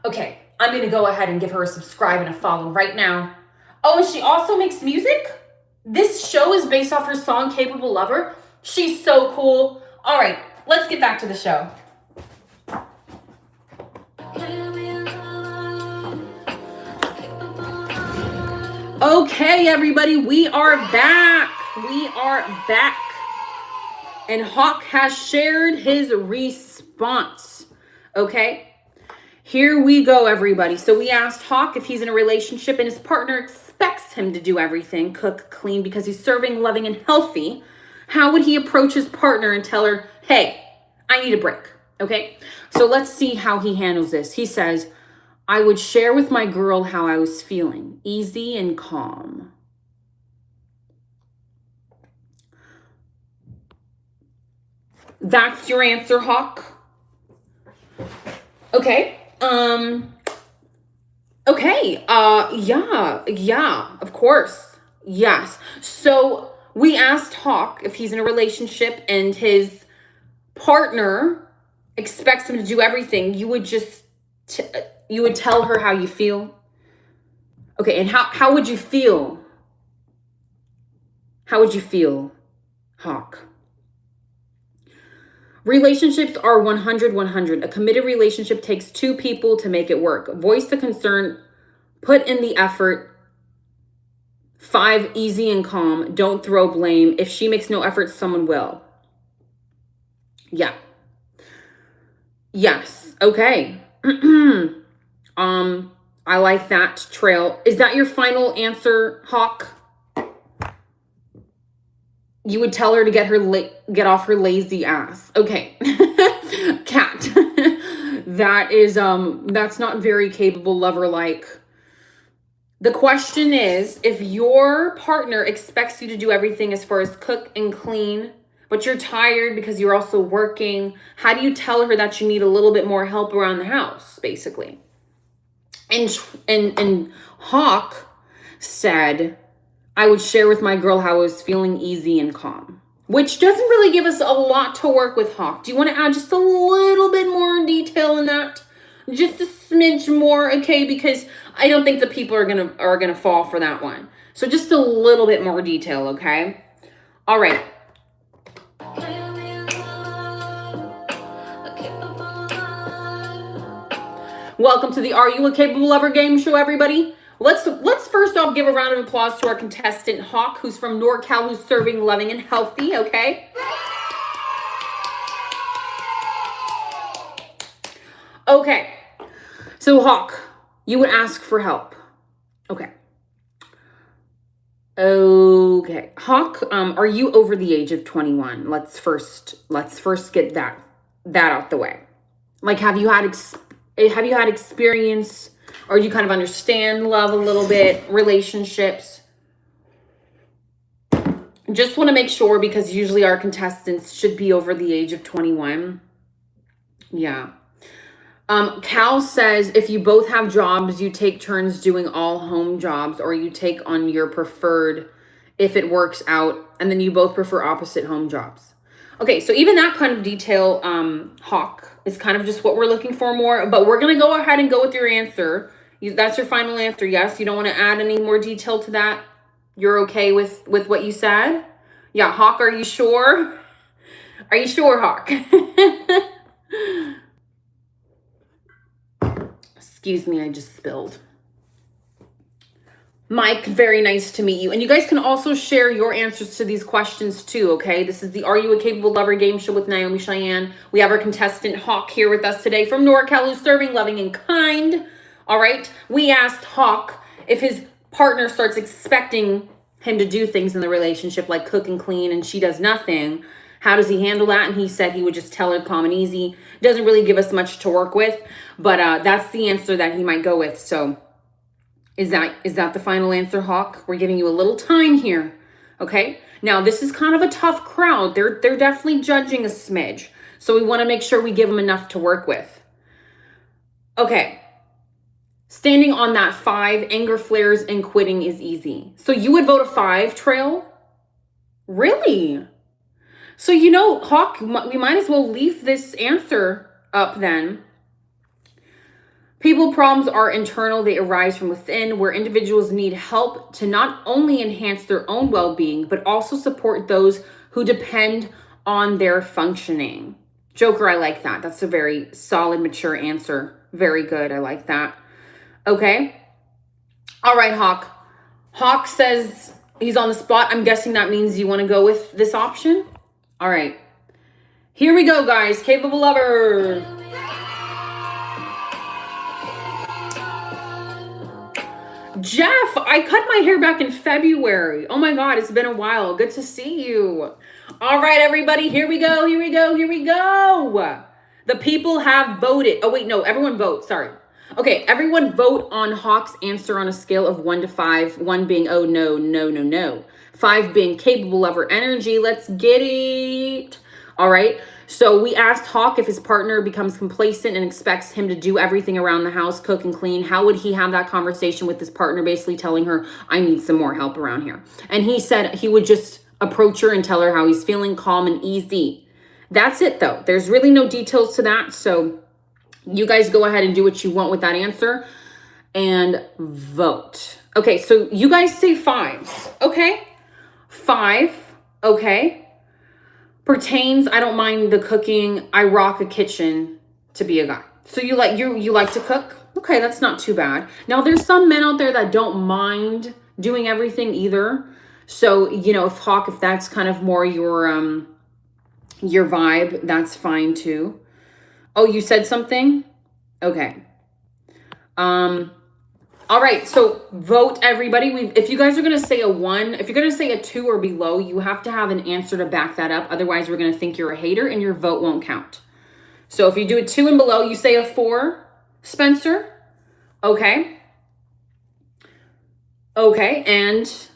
S1: Okay, I'm going to go ahead and give her a subscribe and a follow right now. Oh, and she also makes music? This show is based off her song Capable Lover. She's so cool. All right, let's get back to the show. Okay, everybody, we are back. We are back. And Hawk has shared his response. Okay, here we go, everybody. So we asked Hawk if he's in a relationship and his partner expects him to do everything, cook, clean, because he's serving, loving, and healthy. How would he approach his partner and tell her, hey, I need a break? Okay, so let's see how he handles this. He says, I would share with my girl how I was feeling, easy and calm. That's your answer, Hawk? Okay. Okay. Yeah, of course. Yes. So we asked Hawk if he's in a relationship and his partner expects him to do everything. You would just you would tell her how you feel. Okay, and how would you feel? How would you feel, Hawk? Relationships are 100-100. A committed relationship takes two people to make it work. Voice the concern, put in the effort. 5, easy and calm. Don't throw blame. If she makes no effort, someone will. Yeah. Yes. Okay. I like that trail. Is that your final answer, Hawk? You would tell her to get off her lazy ass. Okay. Cat. That is that's not very capable lover-like. The question is, if your partner expects you to do everything as far as cook and clean, but you're tired because you're also working, how do you tell her that you need a little bit more help around the house, basically? And Hawk said, I would share with my girl how I was feeling, easy and calm, which doesn't really give us a lot to work with, Hawk. Do you want to add just a little bit more detail in that? Just a smidge more, okay? Because I don't think the people are gonna fall for that one. So just a little bit more detail, okay? All right. Welcome to the Are You a Capable Lover game show, everybody. Let's first off give a round of applause to our contestant, Hawk, who's from NorCal, who's serving, loving, and healthy, okay? Okay. So, Hawk, you would ask for help. Okay. Okay. Hawk, are you over the age of 21? Let's first get that out the way. Like, have you had experience, or do you kind of understand love a little bit, relationships? Just want to make sure, because usually our contestants should be over the age of 21. Yeah. Cal says, if you both have jobs, you take turns doing all home jobs, or you take on your preferred if it works out, and then you both prefer opposite home jobs. Okay, so even that kind of detail, Hawk, is kind of just what we're looking for more, but we're going to go ahead and go with your answer. That's your final answer, yes? You don't want to add any more detail to that? You're okay with what you said? Yeah, Hawk, are you sure? Are you sure, Hawk? Excuse me, I just spilled. Mike, very nice to meet you. And you guys can also share your answers to these questions too, okay? This is the Are You a Capable Lover game show with Naomi Cheyenne. We have our contestant Hawk here with us today from NorCal, who's serving, loving, and kind. All right? We asked Hawk if his partner starts expecting him to do things in the relationship, like cook and clean, and she does nothing. How does he handle that? And he said he would just tell her calm and easy. Doesn't really give us much to work with, but that's the answer that he might go with. So is that the final answer, Hawk? We're giving you a little time here, okay? Now, this is kind of a tough crowd. They're definitely judging a smidge, so we want to make sure we give them enough to work with. Okay. Standing on that 5, anger flares and quitting is easy. So you would vote a 5, Trail? Really? So, you know, Hawk, we might as well leave this answer up then. People problems are internal. They arise from within, where individuals need help to not only enhance their own well-being, but also support those who depend on their functioning. Joker, I like that. That's a very solid, mature answer. Very good. I like that. Okay. All right, Hawk. Hawk says he's on the spot. I'm guessing that means you want to go with this option. All right. Here we go, guys. Capable Lover. Jeff, I cut my hair back in February. Oh my God, it's been a while. Good to see you. All right, everybody, here we go, here we go, here we go. The people have voted. Oh wait, no, everyone vote, sorry. Okay, everyone vote on Hawk's answer on a scale of 1 to 5. 1 being, oh no, no, no, no. 5 being capable lover energy. Let's get it. All right. So we asked Hawk if his partner becomes complacent and expects him to do everything around the house, cook and clean. How would he have that conversation with his partner, basically telling her, I need some more help around here? And he said he would just approach her and tell her how he's feeling, calm and easy. That's it, though. There's really no details to that. So you guys go ahead and do what you want with that answer and vote. Okay, so you guys say 5s. Okay, 5. Okay. Pertains, I don't mind the cooking. I rock a kitchen to be a guy. So you like to cook? Okay, that's not too bad. Now there's some men out there that don't mind doing everything either. So, you know, if that's kind of more your vibe, that's fine too. Oh, you said something? Okay. All right, so vote everybody. If you guys are going to say a 1, if you're going to say a 2 or below, you have to have an answer to back that up. Otherwise, we're going to think you're a hater and your vote won't count. So if you do a 2 and below, you say a 4, Spencer. Okay. Okay, and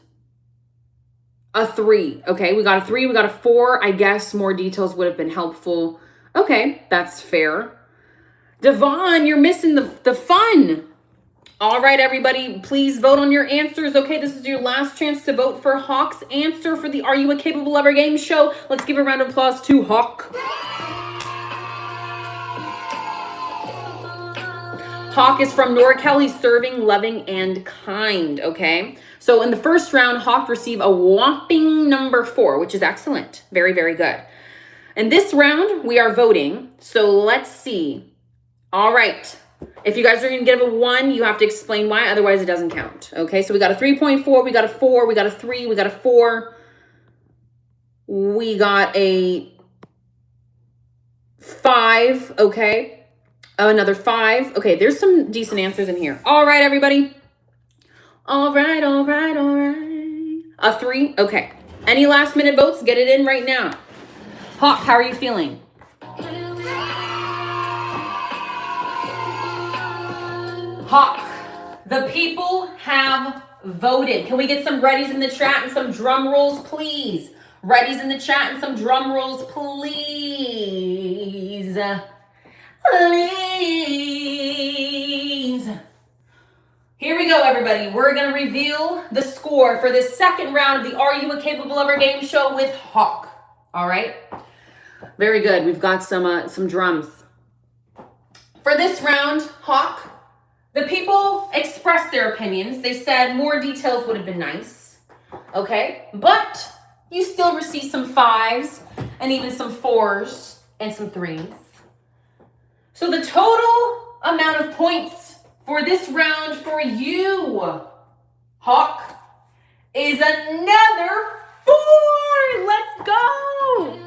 S1: a 3. Okay, we got a 3, we got a 4. I guess more details would have been helpful. Okay, that's fair. Devon, you're missing the fun. All right, everybody, please vote on your answers. Okay, this is your last chance to vote for Hawk's answer for the Are You a Capable Lover game show. Let's give a round of applause to Hawk. Hawk is from NorCal. He's serving, loving, and kind, okay? So in the first round, Hawk received a whopping number 4, which is excellent. Very, very good. In this round, we are voting. So let's see. All right. If you guys are going to give a 1, you have to explain why. Otherwise, it doesn't count. Okay, so we got a 3.4, we got a 4, we got a 3, we got a 4. We got a 5, okay. Another 5. Okay, there's some decent answers in here. All right, everybody. All right, all right, all right. A 3, okay. Any last minute votes? Get it in right now. Hawk, how are you feeling? Hawk, the people have voted. Can we get some readies in the chat and some drum rolls, please? Readies in the chat and some drum rolls, please. Please. Here we go, everybody. We're going to reveal the score for this second round of the Are You a Capable Lover game show with Hawk. All right? Very good. We've got some drums. For this round, Hawk, the people expressed their opinions. They said more details would have been nice, okay? But you still receive some 5s and even some 4s and some 3s. So the total amount of points for this round for you, Hawk, is another 4. Let's go.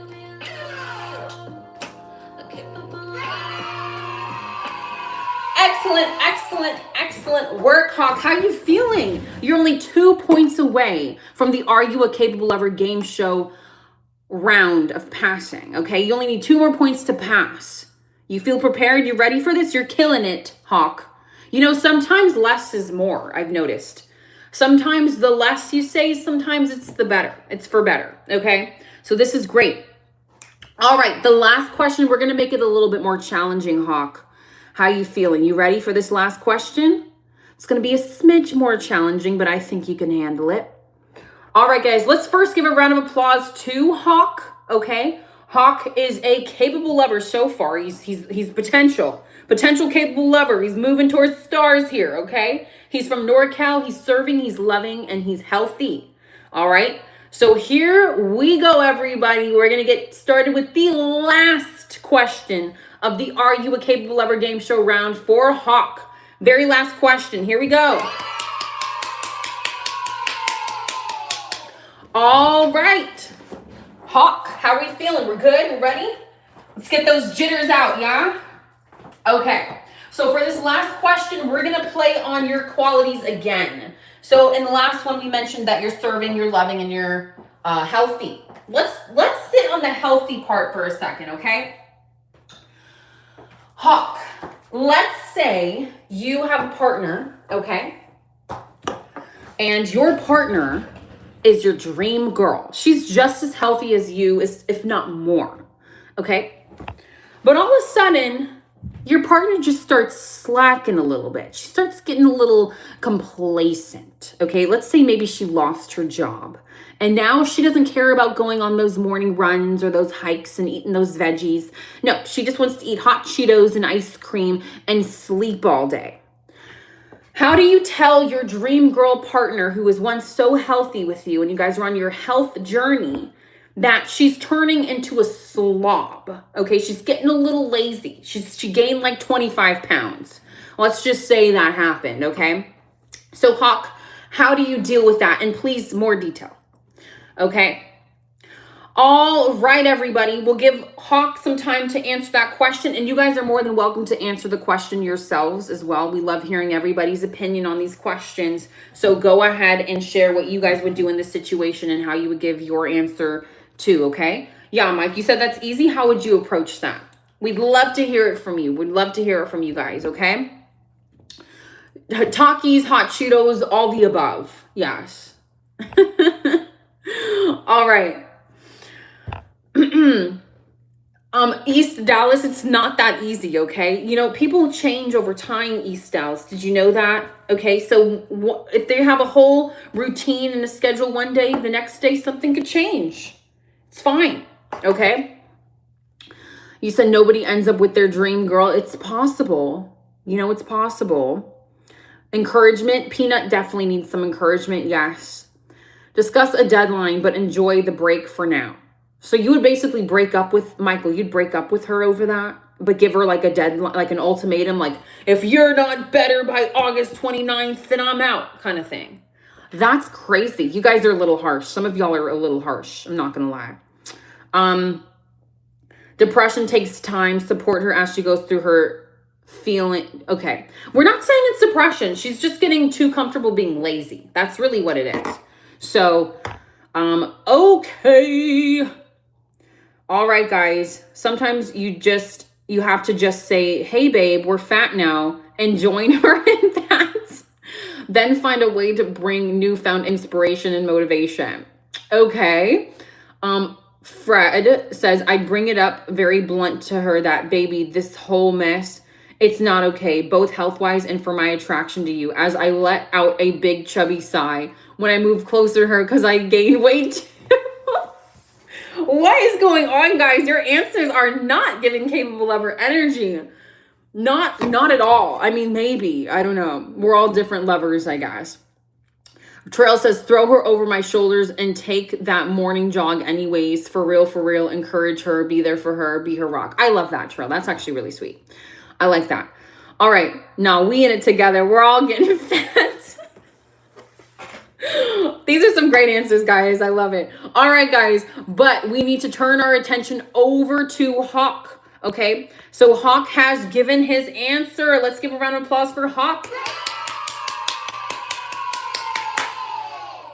S1: Excellent, excellent, excellent work, Hawk. How are you feeling? You're only 2 points away from the Are You a Capable Lover game show round of passing, okay? You only need 2 more points to pass. You feel prepared? You ready for this? You're killing it, Hawk. You know, sometimes less is more, I've noticed. Sometimes the less you say, sometimes it's the better. It's for better, okay? So this is great. All right, the last question, we're going to make it a little bit more challenging, Hawk. How you feeling? You ready for this last question? It's going to be a smidge more challenging, but I think you can handle it. All right, guys, let's first give a round of applause to Hawk, okay? Hawk is a capable lover so far. He's potential capable lover. He's moving towards the stars here, okay? He's from NorCal. He's serving, he's loving, and he's healthy. All right? So here we go, everybody. We're going to get started with the last question of the Are You a Capable Lover game show round for Hawk. Very last question. Here we go. All right. Hawk, how are we feeling? We're good? We're ready? Let's get those jitters out, yeah? Okay. So for this last question, we're going to play on your qualities again. So in the last one, we mentioned that you're serving, you're loving, and you're healthy. Let's sit on the healthy part for a second, okay? Hawk, let's say you have a partner, okay? And your partner is your dream girl. She's just as healthy as you, if not more, okay? But all of a sudden, your partner just starts slacking a little bit. She starts getting a little complacent, okay? Let's say maybe she lost her job, and now she doesn't care about going on those morning runs or those hikes and eating those veggies. No, she just wants to eat hot Cheetos and ice cream and sleep all day. How do you tell your dream girl partner who was once so healthy with you and you guys are on your health journey that she's turning into a slob? Okay, she's getting a little lazy. She gained like 25 pounds. Let's just say that happened, okay? So Hawk, how do you deal with that? And please, more detail, okay? All right, everybody. We'll give Hawk some time to answer that question. And you guys are more than welcome to answer the question yourselves as well. We love hearing everybody's opinion on these questions. So go ahead and share what you guys would do in this situation and how you would give your answer too, okay? Yeah, Mike, you said that's easy. How would you approach that? We'd love to hear it from you. We'd love to hear it from you guys, okay? Takis, hot Cheetos, all the above. Yes. All right. East Dallas, it's not that easy, okay? You know, people change over time, East Dallas. Did you know that? Okay, so if they have a whole routine and a schedule one day, the next day something could change. It's fine, okay? You said nobody ends up with their dream girl. It's possible. You know, it's possible. Encouragement. Peanut definitely needs some encouragement, yes. Discuss a deadline, but enjoy the break for now. So you would basically break up with Michael. You'd break up with her over that, but give her like a deadline, like an ultimatum, like if you're not better by August 29th, then I'm out kind of thing. That's crazy. You guys are a little harsh. Some of y'all are a little harsh. I'm not going to lie. Depression takes time. Support her as she goes through her feeling. Okay. We're not saying it's depression. She's just getting too comfortable being lazy. That's really what it is. So, okay. All right, guys. Sometimes you have to just say, hey, babe, we're fat now, and join her in that. Then find a way to bring newfound inspiration and motivation. Okay. Fred says, I bring it up very blunt to her that, baby, this whole mess, it's not okay, both health-wise and for my attraction to you, as I let out a big chubby sigh when I move closer to her because I gained weight. What is going on, guys? Your answers are not giving capable lover energy. Not at all. I mean, maybe. I don't know. We're all different lovers, I guess. Trail says, throw her over my shoulders and take that morning jog anyways. For real. Encourage her. Be there for her. Be her rock. I love that, Trail. That's actually really sweet. I like that. All right. Now, we in it together. We're all getting fat. These are some great answers, guys. I love it. All right, guys. But we need to turn our attention over to Hawk. Okay? So Hawk has given his answer. Let's give a round of applause for Hawk.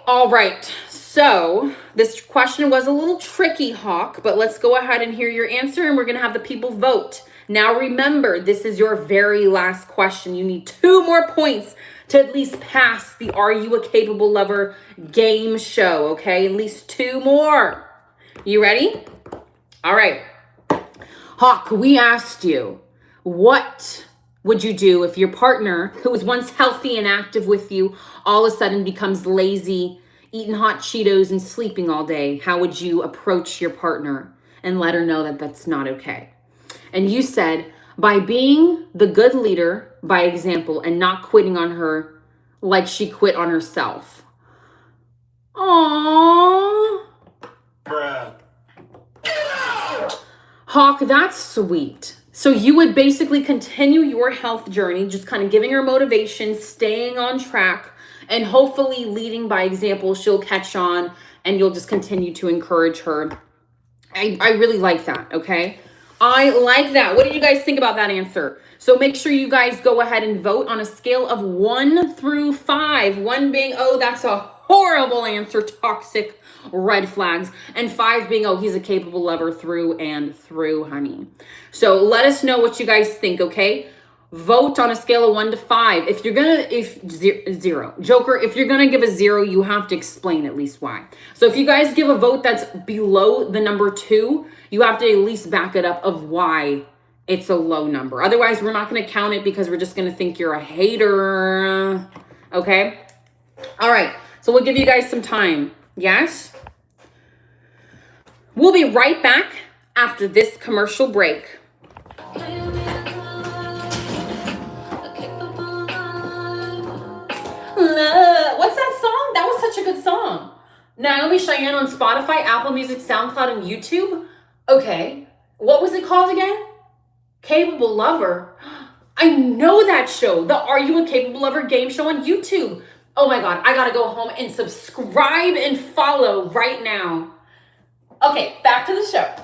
S1: All right. So this question was a little tricky, Hawk, but let's go ahead and hear your answer, and we're going to have the people vote. Now, remember, this is your very last question. You need 2 more points to at least pass the Are You a Capable Lover game show, okay? At least 2 more. You ready? All right. Hawk, we asked you, what would you do if your partner, who was once healthy and active with you, all of a sudden becomes lazy, eating hot Cheetos and sleeping all day? How would you approach your partner and let her know that that's not okay? And you said, by being the good leader by example and not quitting on her like she quit on herself. Aww. Bruh. Hawk, that's sweet. So you would basically continue your health journey, just kind of giving her motivation, staying on track, and hopefully leading by example. She'll catch on and you'll just continue to encourage her. I really like that, okay? I like that. What do you guys think about that answer? So make sure you guys go ahead and vote on a scale of 1 through 5. 1 being, oh, that's a horrible answer, toxic, red flags. And 5 being, oh, he's a capable lover through and through, honey. So let us know what you guys think, okay? Vote on a scale of 1 to 5. If you're gonna, zero. Joker, if you're gonna give a 0, you have to explain at least why. So if you guys give a vote that's below the number 2, you have to at least back it up of why it's a low number. Otherwise, we're not gonna count it because we're just gonna think you're a hater. Okay? All right, so we'll give you guys some time. Yes? We'll be right back after this commercial break. What's that song? That was such a good song. Naomi Cheyenne on Spotify, Apple Music, SoundCloud, and YouTube. Okay. What was it called again? Capable Lover. I know that show. The Are You a Capable Lover game show on YouTube. Oh my God. I gotta go home and subscribe and follow right now. Okay, back to the show.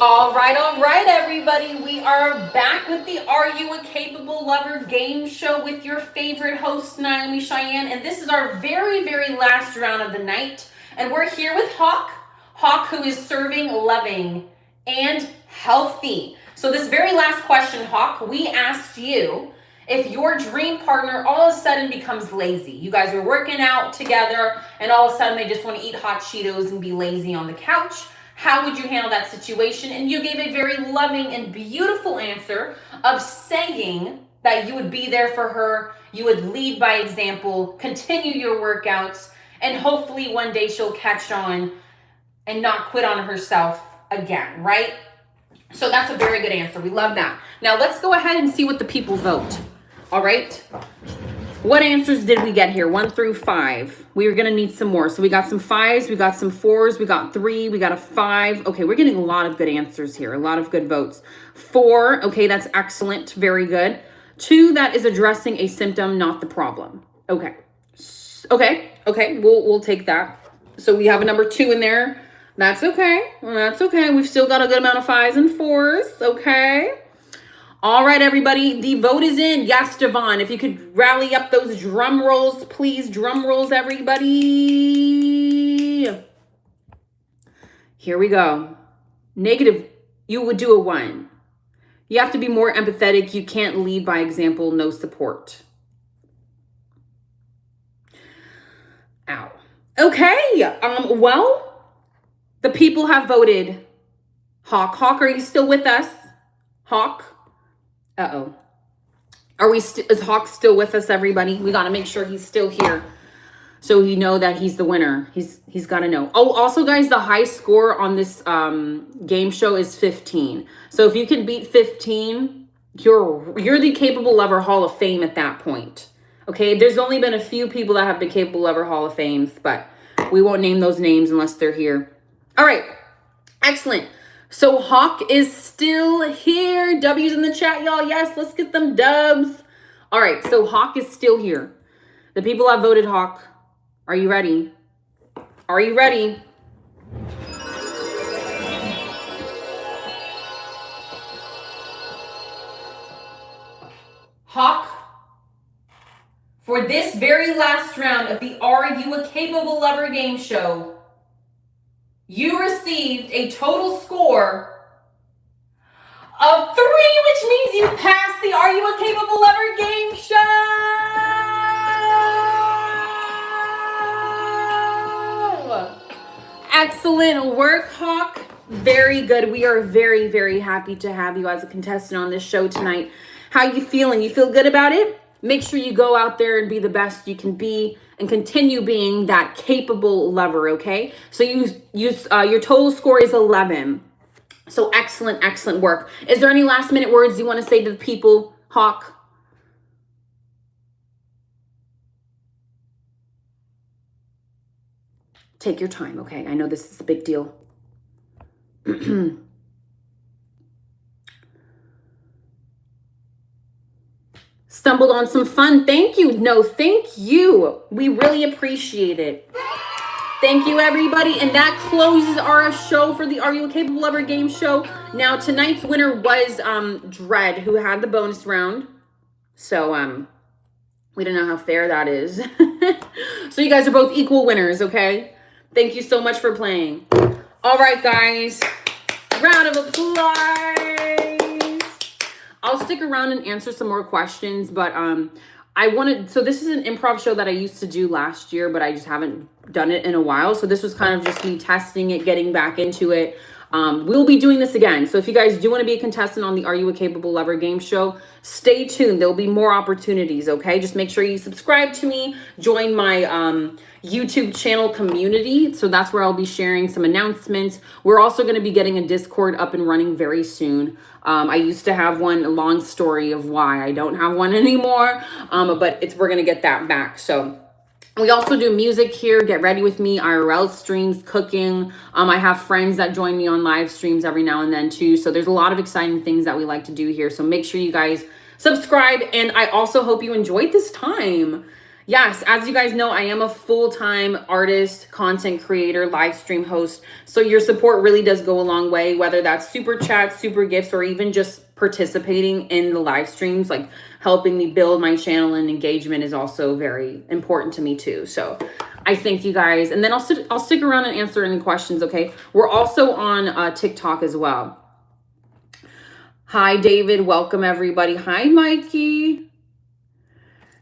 S1: All right, everybody. We are back with the Are You a Capable Lover game show with your favorite host, Naomi Cheyenne. And this is our very, very last round of the night. And we're here with Hawk. Hawk, who is serving loving and healthy. So this very last question, Hawk, we asked you if your dream partner all of a sudden becomes lazy. You guys are working out together and all of a sudden they just want to eat hot Cheetos and be lazy on the couch. How would you handle that situation? And you gave a very loving and beautiful answer of saying that you would be there for her, you would lead by example, continue your workouts, and hopefully one day she'll catch on and not quit on herself again, right? So that's a very good answer. We love that. Now let's go ahead and see what the people vote. All right. What answers did we get here? 1 through 5. We are going to need some more. So we got some 5s, we got some 4s, we got 3, we got a 5. Okay, we're getting a lot of good answers here. A lot of good votes. 4, okay, that's excellent. Very good. 2, that is addressing a symptom, not the problem. Okay. Okay, we'll take that. So we have a number 2 in there. That's okay. That's okay. We've still got a good amount of 5s and 4s. Okay. All right, everybody, the vote is in. Yes, Devon, if you could rally up those drum rolls, please. Drum rolls, everybody. Here we go. Negative, you would do a 1. You have to be more empathetic. You can't lead by example, no support. Ow. Okay, well, the people have voted. Hawk, are you still with us? Hawk? Uh-oh. Is Hawk still with us, everybody? We got to make sure he's still here so you know that he's the winner. He's got to know. Oh, also, guys, the high score on this game show is 15. So if you can beat 15, you're the Capable Lover Hall of Fame at that point. Okay, there's only been a few people that have the Capable Lover Hall of Fames, but we won't name those names unless they're here. All right, excellent. So Hawk is still here. W's in the chat, y'all. Yes, let's get them dubs. All right, so Hawk is still here. The people have voted Hawk. Are you ready? Are you ready? Hawk, for this very last round of the Are You a Capable Lover game show, you received a total score of 3, which means you passed the Are You a Capable Lover game show. Excellent work, Hawk. Very good. We are very, very happy to have you as a contestant on this show tonight. How you feeling? You feel good about it? Make sure you go out there and be the best you can be and continue being that capable lover, okay? So your total score is 11. So excellent, excellent work. Is there any last minute words you want to say to the people, Hawk? Take your time, okay? I know this is a big deal. Stumbled on some fun. Thank you. No, thank you. We really appreciate it. Thank you, everybody. And that closes our show for the Are You a Capable Lover game show. Now, tonight's winner was Dread, who had the bonus round. So, we don't know how fair that is. So you guys are both equal winners, okay? Thank you so much for playing. All right, guys. Round of applause. I'll stick around and answer some more questions, but so this is an improv show that I used to do last year, but I just haven't done it in a while. So this was kind of just me testing it, getting back into it. We'll be doing this again. So if you guys do want to be a contestant on the Are You a Capable Lover game show, stay tuned. There'll be more opportunities, okay? Just make sure you subscribe to me, join my YouTube channel community. So that's where I'll be sharing some announcements. We're also going to be getting a Discord up and running very soon. I used to have one, a long story of why I don't have one anymore, but we're going to get that back. So we also do music here. Get ready with me, IRL streams, cooking. I have friends that join me on live streams every now and then too. So there's a lot of exciting things that we like to do here. So make sure you guys subscribe. And I also hope you enjoyed this time. Yes, as you guys know, I am a full-time artist, content creator, live stream host. So your support really does go a long way, whether that's super chats, super gifts, or even just participating in the live streams, like helping me build my channel, and engagement is also very important to me too. So I thank you guys. And then I'll stick around and answer any questions, okay? We're also on TikTok as well. Hi, David. Welcome, everybody. Hi, Mikey.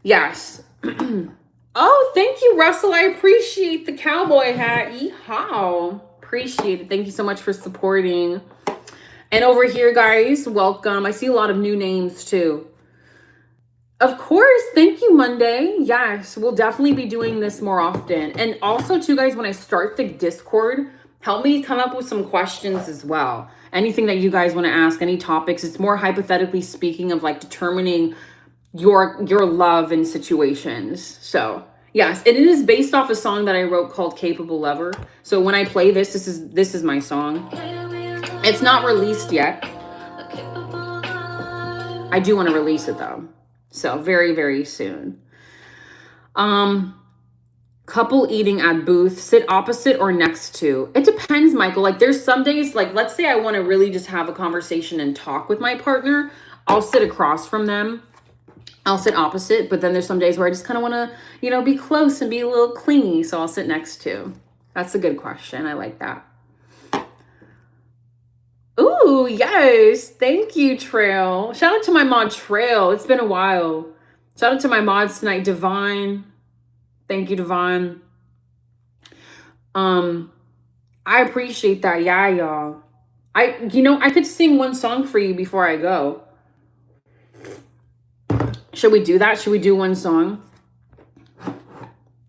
S1: Yes. Oh, thank you, Russell. I appreciate the cowboy hat. Yeehaw. Appreciate it. Thank you so much for supporting. And over here, guys, welcome. I see a lot of new names too. Of course. Thank you, Monday. Yes, we'll definitely be doing this more often. And also too, guys, when I start the Discord, help me come up with some questions as well. Anything that you guys want to ask, any topics. It's more hypothetically speaking of like determining your love in situations. So yes, and it is based off a song that I wrote called Capable Lover. So when I play this is my song. It's not released yet. I do want to release it though. So very, very soon. Couple eating at booth, sit opposite or next to. It depends, Michael. Like there's some days, like let's say I want to really just have a conversation and talk with my partner. I'll sit across from them. I'll sit opposite, but then there's some days where I just kind of want to, be close and be a little clingy. So I'll sit next to. That's a good question. I like that. Ooh, yes. Thank you, Trail. Shout out to my mod, Trail. It's been a while. Shout out to my mods tonight, Divine. Thank you, Divine. I appreciate that. Yeah, y'all. I could sing one song for you before I go. Should we do that? Should we do one song?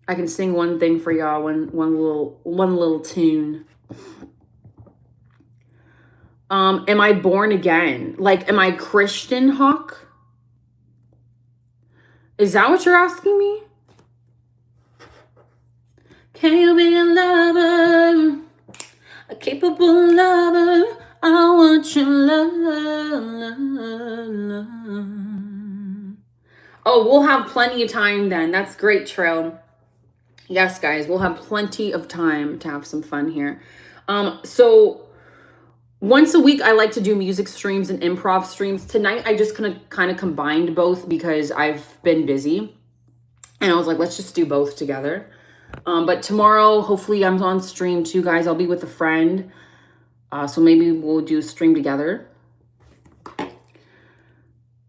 S1: I can sing one thing for y'all, one little tune. Am I born again? Like, am I Christian, Hawk? Is that what you're asking me? Can you be a lover? A capable lover? I want your love. Oh, we'll have plenty of time then. That's great, Trail. Yes, guys, we'll have plenty of time to have some fun here. So once a week, I like to do music streams and improv streams. Tonight, I just kind of combined both because I've been busy. And I was like, let's just do both together. But tomorrow, hopefully I'm on stream too, guys. I'll be with a friend. So maybe we'll do a stream together.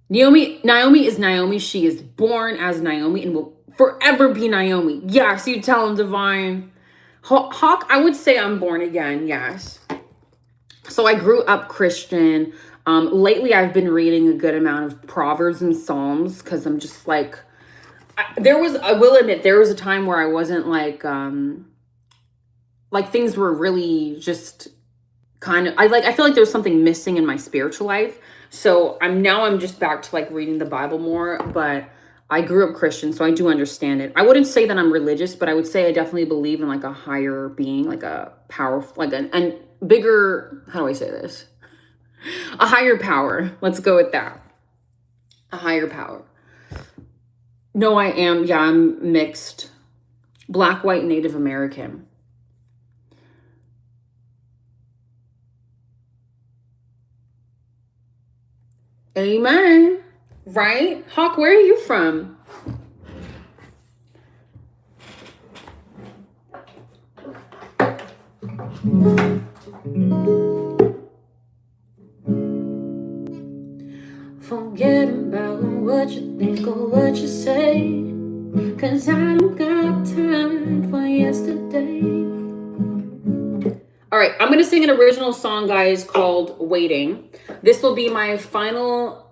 S1: Naomi is Naomi. She is born as Naomi and will forever be Naomi. Yes, you tell him, Divine. Hawk, I would say I'm born again, yes. So I grew up Christian. Lately, I've been reading a good amount of Proverbs and Psalms because I'm just like, I will admit, there was a time where I wasn't like things were really just kind of, I feel like there was something missing in my spiritual life. So I'm just back to like reading the Bible more, but I grew up Christian, so I do understand it. I wouldn't say that I'm religious, but I would say I definitely believe in like a higher being, like a powerful, like an and bigger, how do I say this? A higher power. Let's go with that. A higher power. No, I am. Yeah, I'm mixed. Black, white, Native American. Amen. Right? Hawk, where are you from? Forget about what you think or what you say, 'cause I don't got time for yesterday. All right, I'm gonna sing an original song, guys, called Waiting. This will be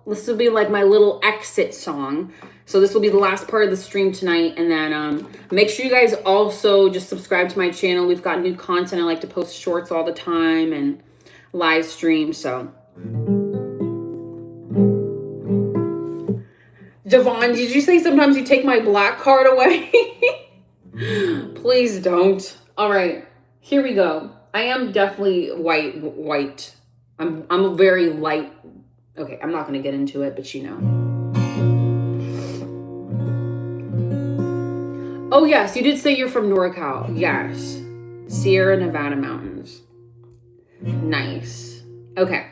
S1: this will be like my little exit song. So this will be the last part of the stream tonight. And then make sure you guys also just subscribe to my channel. We've got new content. I like to post shorts all the time and live stream. So Devon, did you say sometimes you take my black card away? Please don't. All right, here we go. I am definitely white. I'm a very light. Okay, I'm not gonna get into it, but you know. Oh yes, you did say you're from NorCal. Yes, Sierra Nevada mountains. Nice. Okay.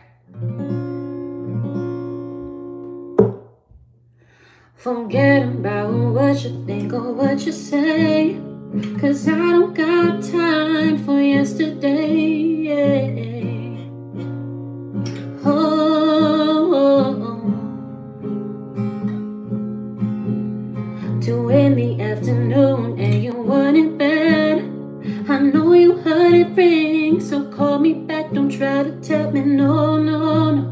S1: Forget about what you think or what you say, 'cause I don't got time for yesterday. Oh, 2 in the afternoon and you weren't in bed. I know you heard it ring, so call me back. Don't try to tell me no, no, no.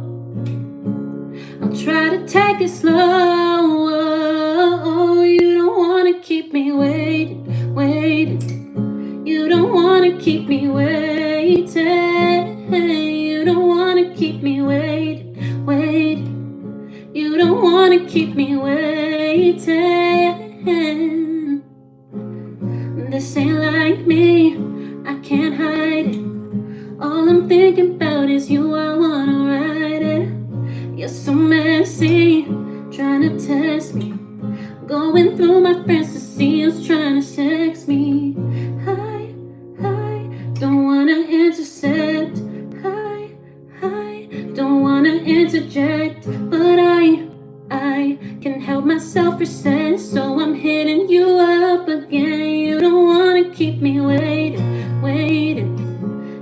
S1: I'll try to take it slow. You don't wanna keep me waiting. You don't wanna keep me waiting. You don't wanna keep me waiting. You don't wanna keep me waiting. This ain't like me, I can't hide it. All I'm thinking about is you, I wanna ride it. You're so messy, trying to test me. Going through my friends to see who's trying to sex me. I don't wanna intercept. I don't wanna interject. But I can help myself reset. So I'm hitting you up again. You don't wanna keep me waiting.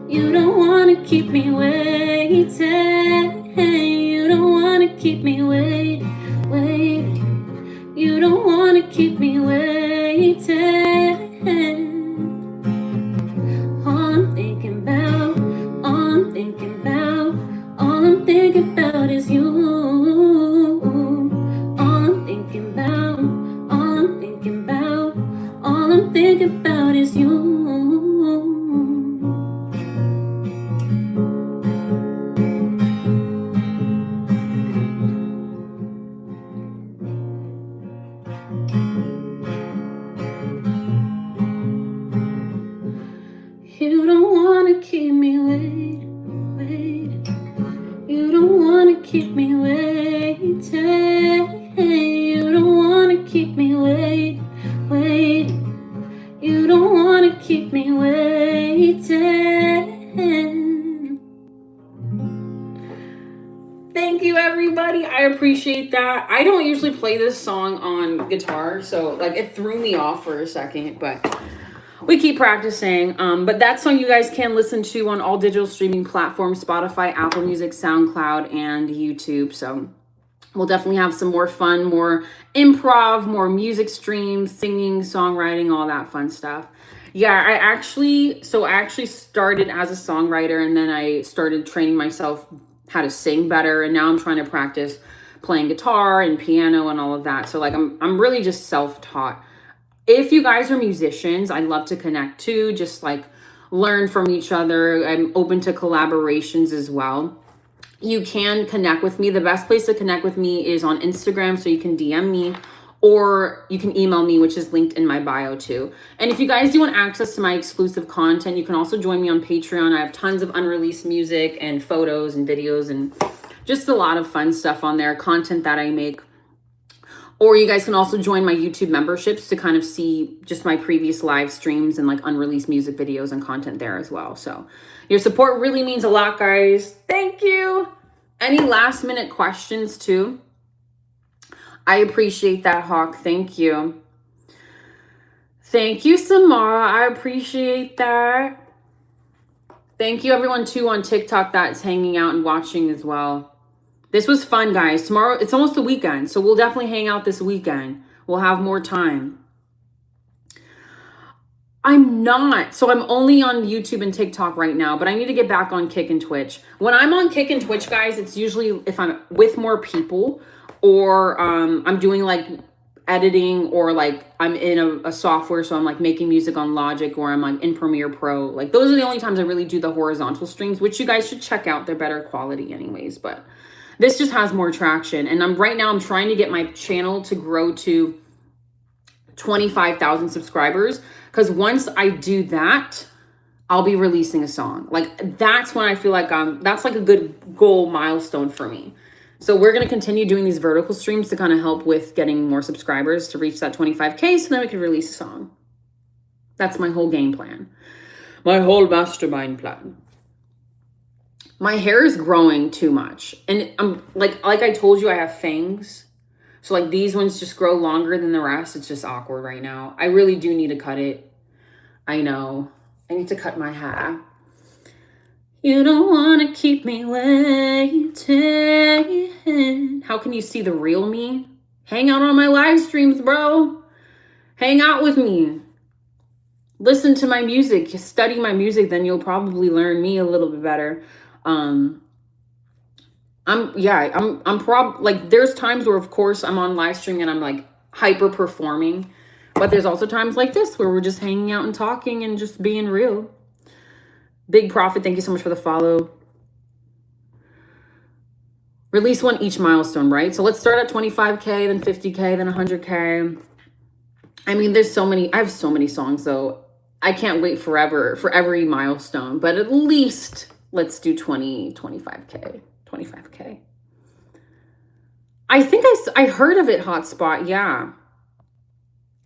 S1: You don't wanna keep me waiting. You don't wanna keep me waiting. You don't wanna keep me waiting. All I'm thinking about is you. All I'm thinking about is you. You don't wanna keep me waiting. You don't wanna keep me waiting. You don't wanna keep me waiting. You don't wanna keep me waiting. Thank you, everybody. I appreciate that. I don't usually play this song on guitar, so like it threw me off for a second, but we keep practicing. But that song you guys can listen to on all digital streaming platforms: Spotify, Apple Music, SoundCloud, and YouTube. So we'll definitely have some more fun, more improv, more music streams, singing, songwriting, all that fun stuff. Yeah, I actually started as a songwriter, and then I started training myself how to sing better, and now I'm trying to practice playing guitar and piano and all of that. So like I'm really just self-taught. If you guys are musicians, I'd love to connect too, just like learn from each other. I'm open to collaborations as well. You can connect with me. The best place to connect with me is on Instagram, so you can DM me or you can email me, which is linked in my bio too. And if you guys do want access to my exclusive content, you can also join me on Patreon. I have tons of unreleased music and photos and videos and just a lot of fun stuff on there, content that I make. Or you guys can also join my YouTube memberships to kind of see just my previous live streams and like unreleased music videos and content there as well. So your support really means a lot, guys. Thank you. Any last minute questions too? I appreciate that, Hawk. Thank you. Thank you, Samara. I appreciate that. Thank you, everyone, too, on TikTok that's hanging out and watching as well. This was fun, guys. Tomorrow, it's almost the weekend, so we'll definitely hang out this weekend. We'll have more time. I'm not. So I'm only on YouTube and TikTok right now, but I need to get back on Kick and Twitch. When I'm on Kick and Twitch, guys, it's usually if I'm with more people or I'm doing like editing or like I'm in a software, so I'm like making music on Logic or I'm like in Premiere Pro. Like those are the only times I really do the horizontal streams, which you guys should check out. They're better quality anyways, but this just has more traction. And right now I'm trying to get my channel to grow to 25,000 subscribers, because once I do that, I'll be releasing a song. Like that's when I feel like that's like a good goal milestone for me. So we're going to continue doing these vertical streams to kind of help with getting more subscribers to reach that 25K, so then we can release a song. That's my whole game plan. My whole mastermind plan. My hair is growing too much. And I'm like I told you, I have fangs. So like these ones just grow longer than the rest. It's just awkward right now. I really do need to cut it. I know. I need to cut my hair. You don't want to keep me waiting. How can you see the real me? Hang out on my live streams, bro. Hang out with me. Listen to my music. Study my music, then you'll probably learn me a little bit better. There's times where of course I'm on live stream and I'm like hyper performing, but there's also times like this where we're just hanging out and talking and just being real. Big Profit, thank you so much for the follow. Release one each milestone, right? So let's start at 25K, then 50K, then 100K. I mean, I have so many songs though. I can't wait forever for every milestone, but at least let's do 25K. I think I heard of it, Hotspot. Yeah.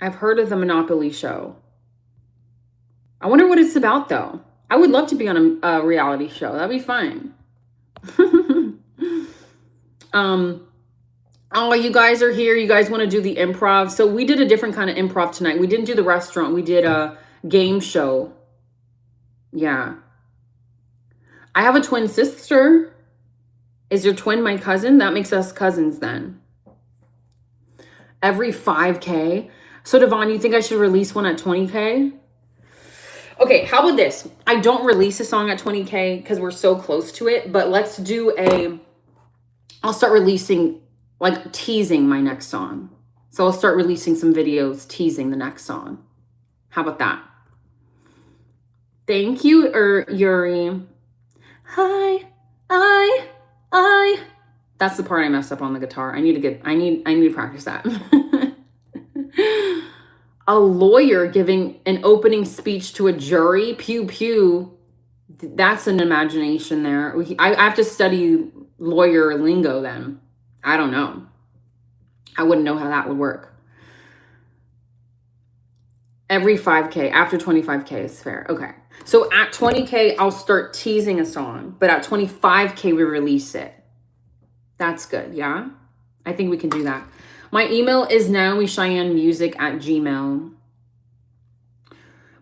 S1: I've heard of the Monopoly show. I wonder what it's about, though. I would love to be on a reality show. That'd be fun. Oh, you guys are here. You guys want to do the improv. So we did a different kind of improv tonight. We didn't do the restaurant. We did a game show. Yeah. I have a twin sister. Is your twin my cousin? That makes us cousins then. Every 5K. So Devon, you think I should release one at 20K? Okay, how about this? I don't release a song at 20K because we're so close to it, but let's do I'll start releasing, like teasing my next song. So I'll start releasing some videos teasing the next song. How about that? Thank you, Yuri. Hi, that's the part I messed up on the guitar. I need to practice that. A lawyer giving an opening speech to a jury. Pew pew. That's an imagination there. I have to study lawyer lingo then. I don't know. I wouldn't know how that would work. Every 5K, after 25K is fair. Okay. So at 20K, I'll start teasing a song, but at 25K, we release it. That's good, yeah? I think we can do that. My email is naomisheyennemusic@gmail.com.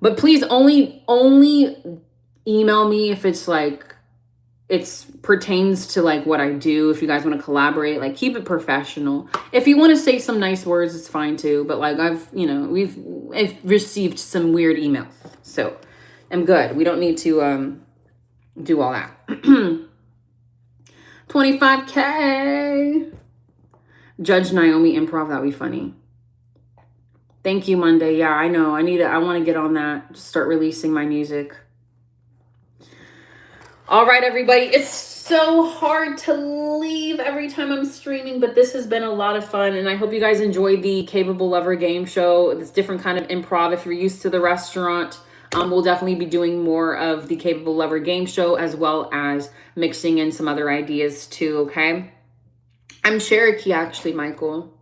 S1: But please only email me if it's like, it's pertains to like what I do. If you guys want to collaborate, like keep it professional. If you want to say some nice words, it's fine too. But like I've received some weird emails, so I'm good. We don't need to do all that. 25K. Judge Naomi improv, that'd be funny. Thank you, Monday. Yeah, I know. I want to get on that. Just start releasing my music. All right, everybody. It's so hard to leave every time I'm streaming, but this has been a lot of fun, and I hope you guys enjoyed the Capable Lover game show. This different kind of improv. If you're used to the restaurant, we'll definitely be doing more of the Capable Lover game show, as well as mixing in some other ideas too, okay? I'm Cherokee, actually, Michael.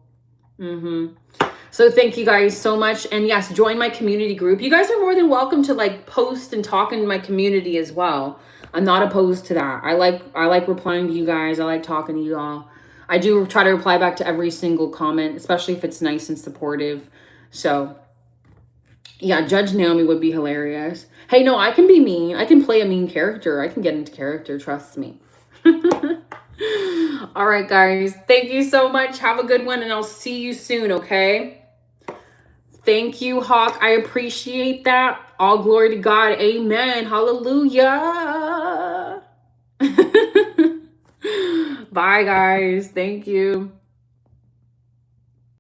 S1: So thank you guys so much. And yes, join my community group. You guys are more than welcome to like post and talk in my community as well. I'm not opposed to that. I like replying to you guys. I like talking to you all. I do try to reply back to every single comment, especially if it's nice and supportive. So yeah, Judge Naomi would be hilarious. Hey, no, I can be mean. I can play a mean character. I can get into character, trust me. All right, guys. Thank you so much. Have a good one, and I'll see you soon, okay? Thank you, Hawk. I appreciate that. All glory to God. Amen. Hallelujah. Bye, guys. Thank you.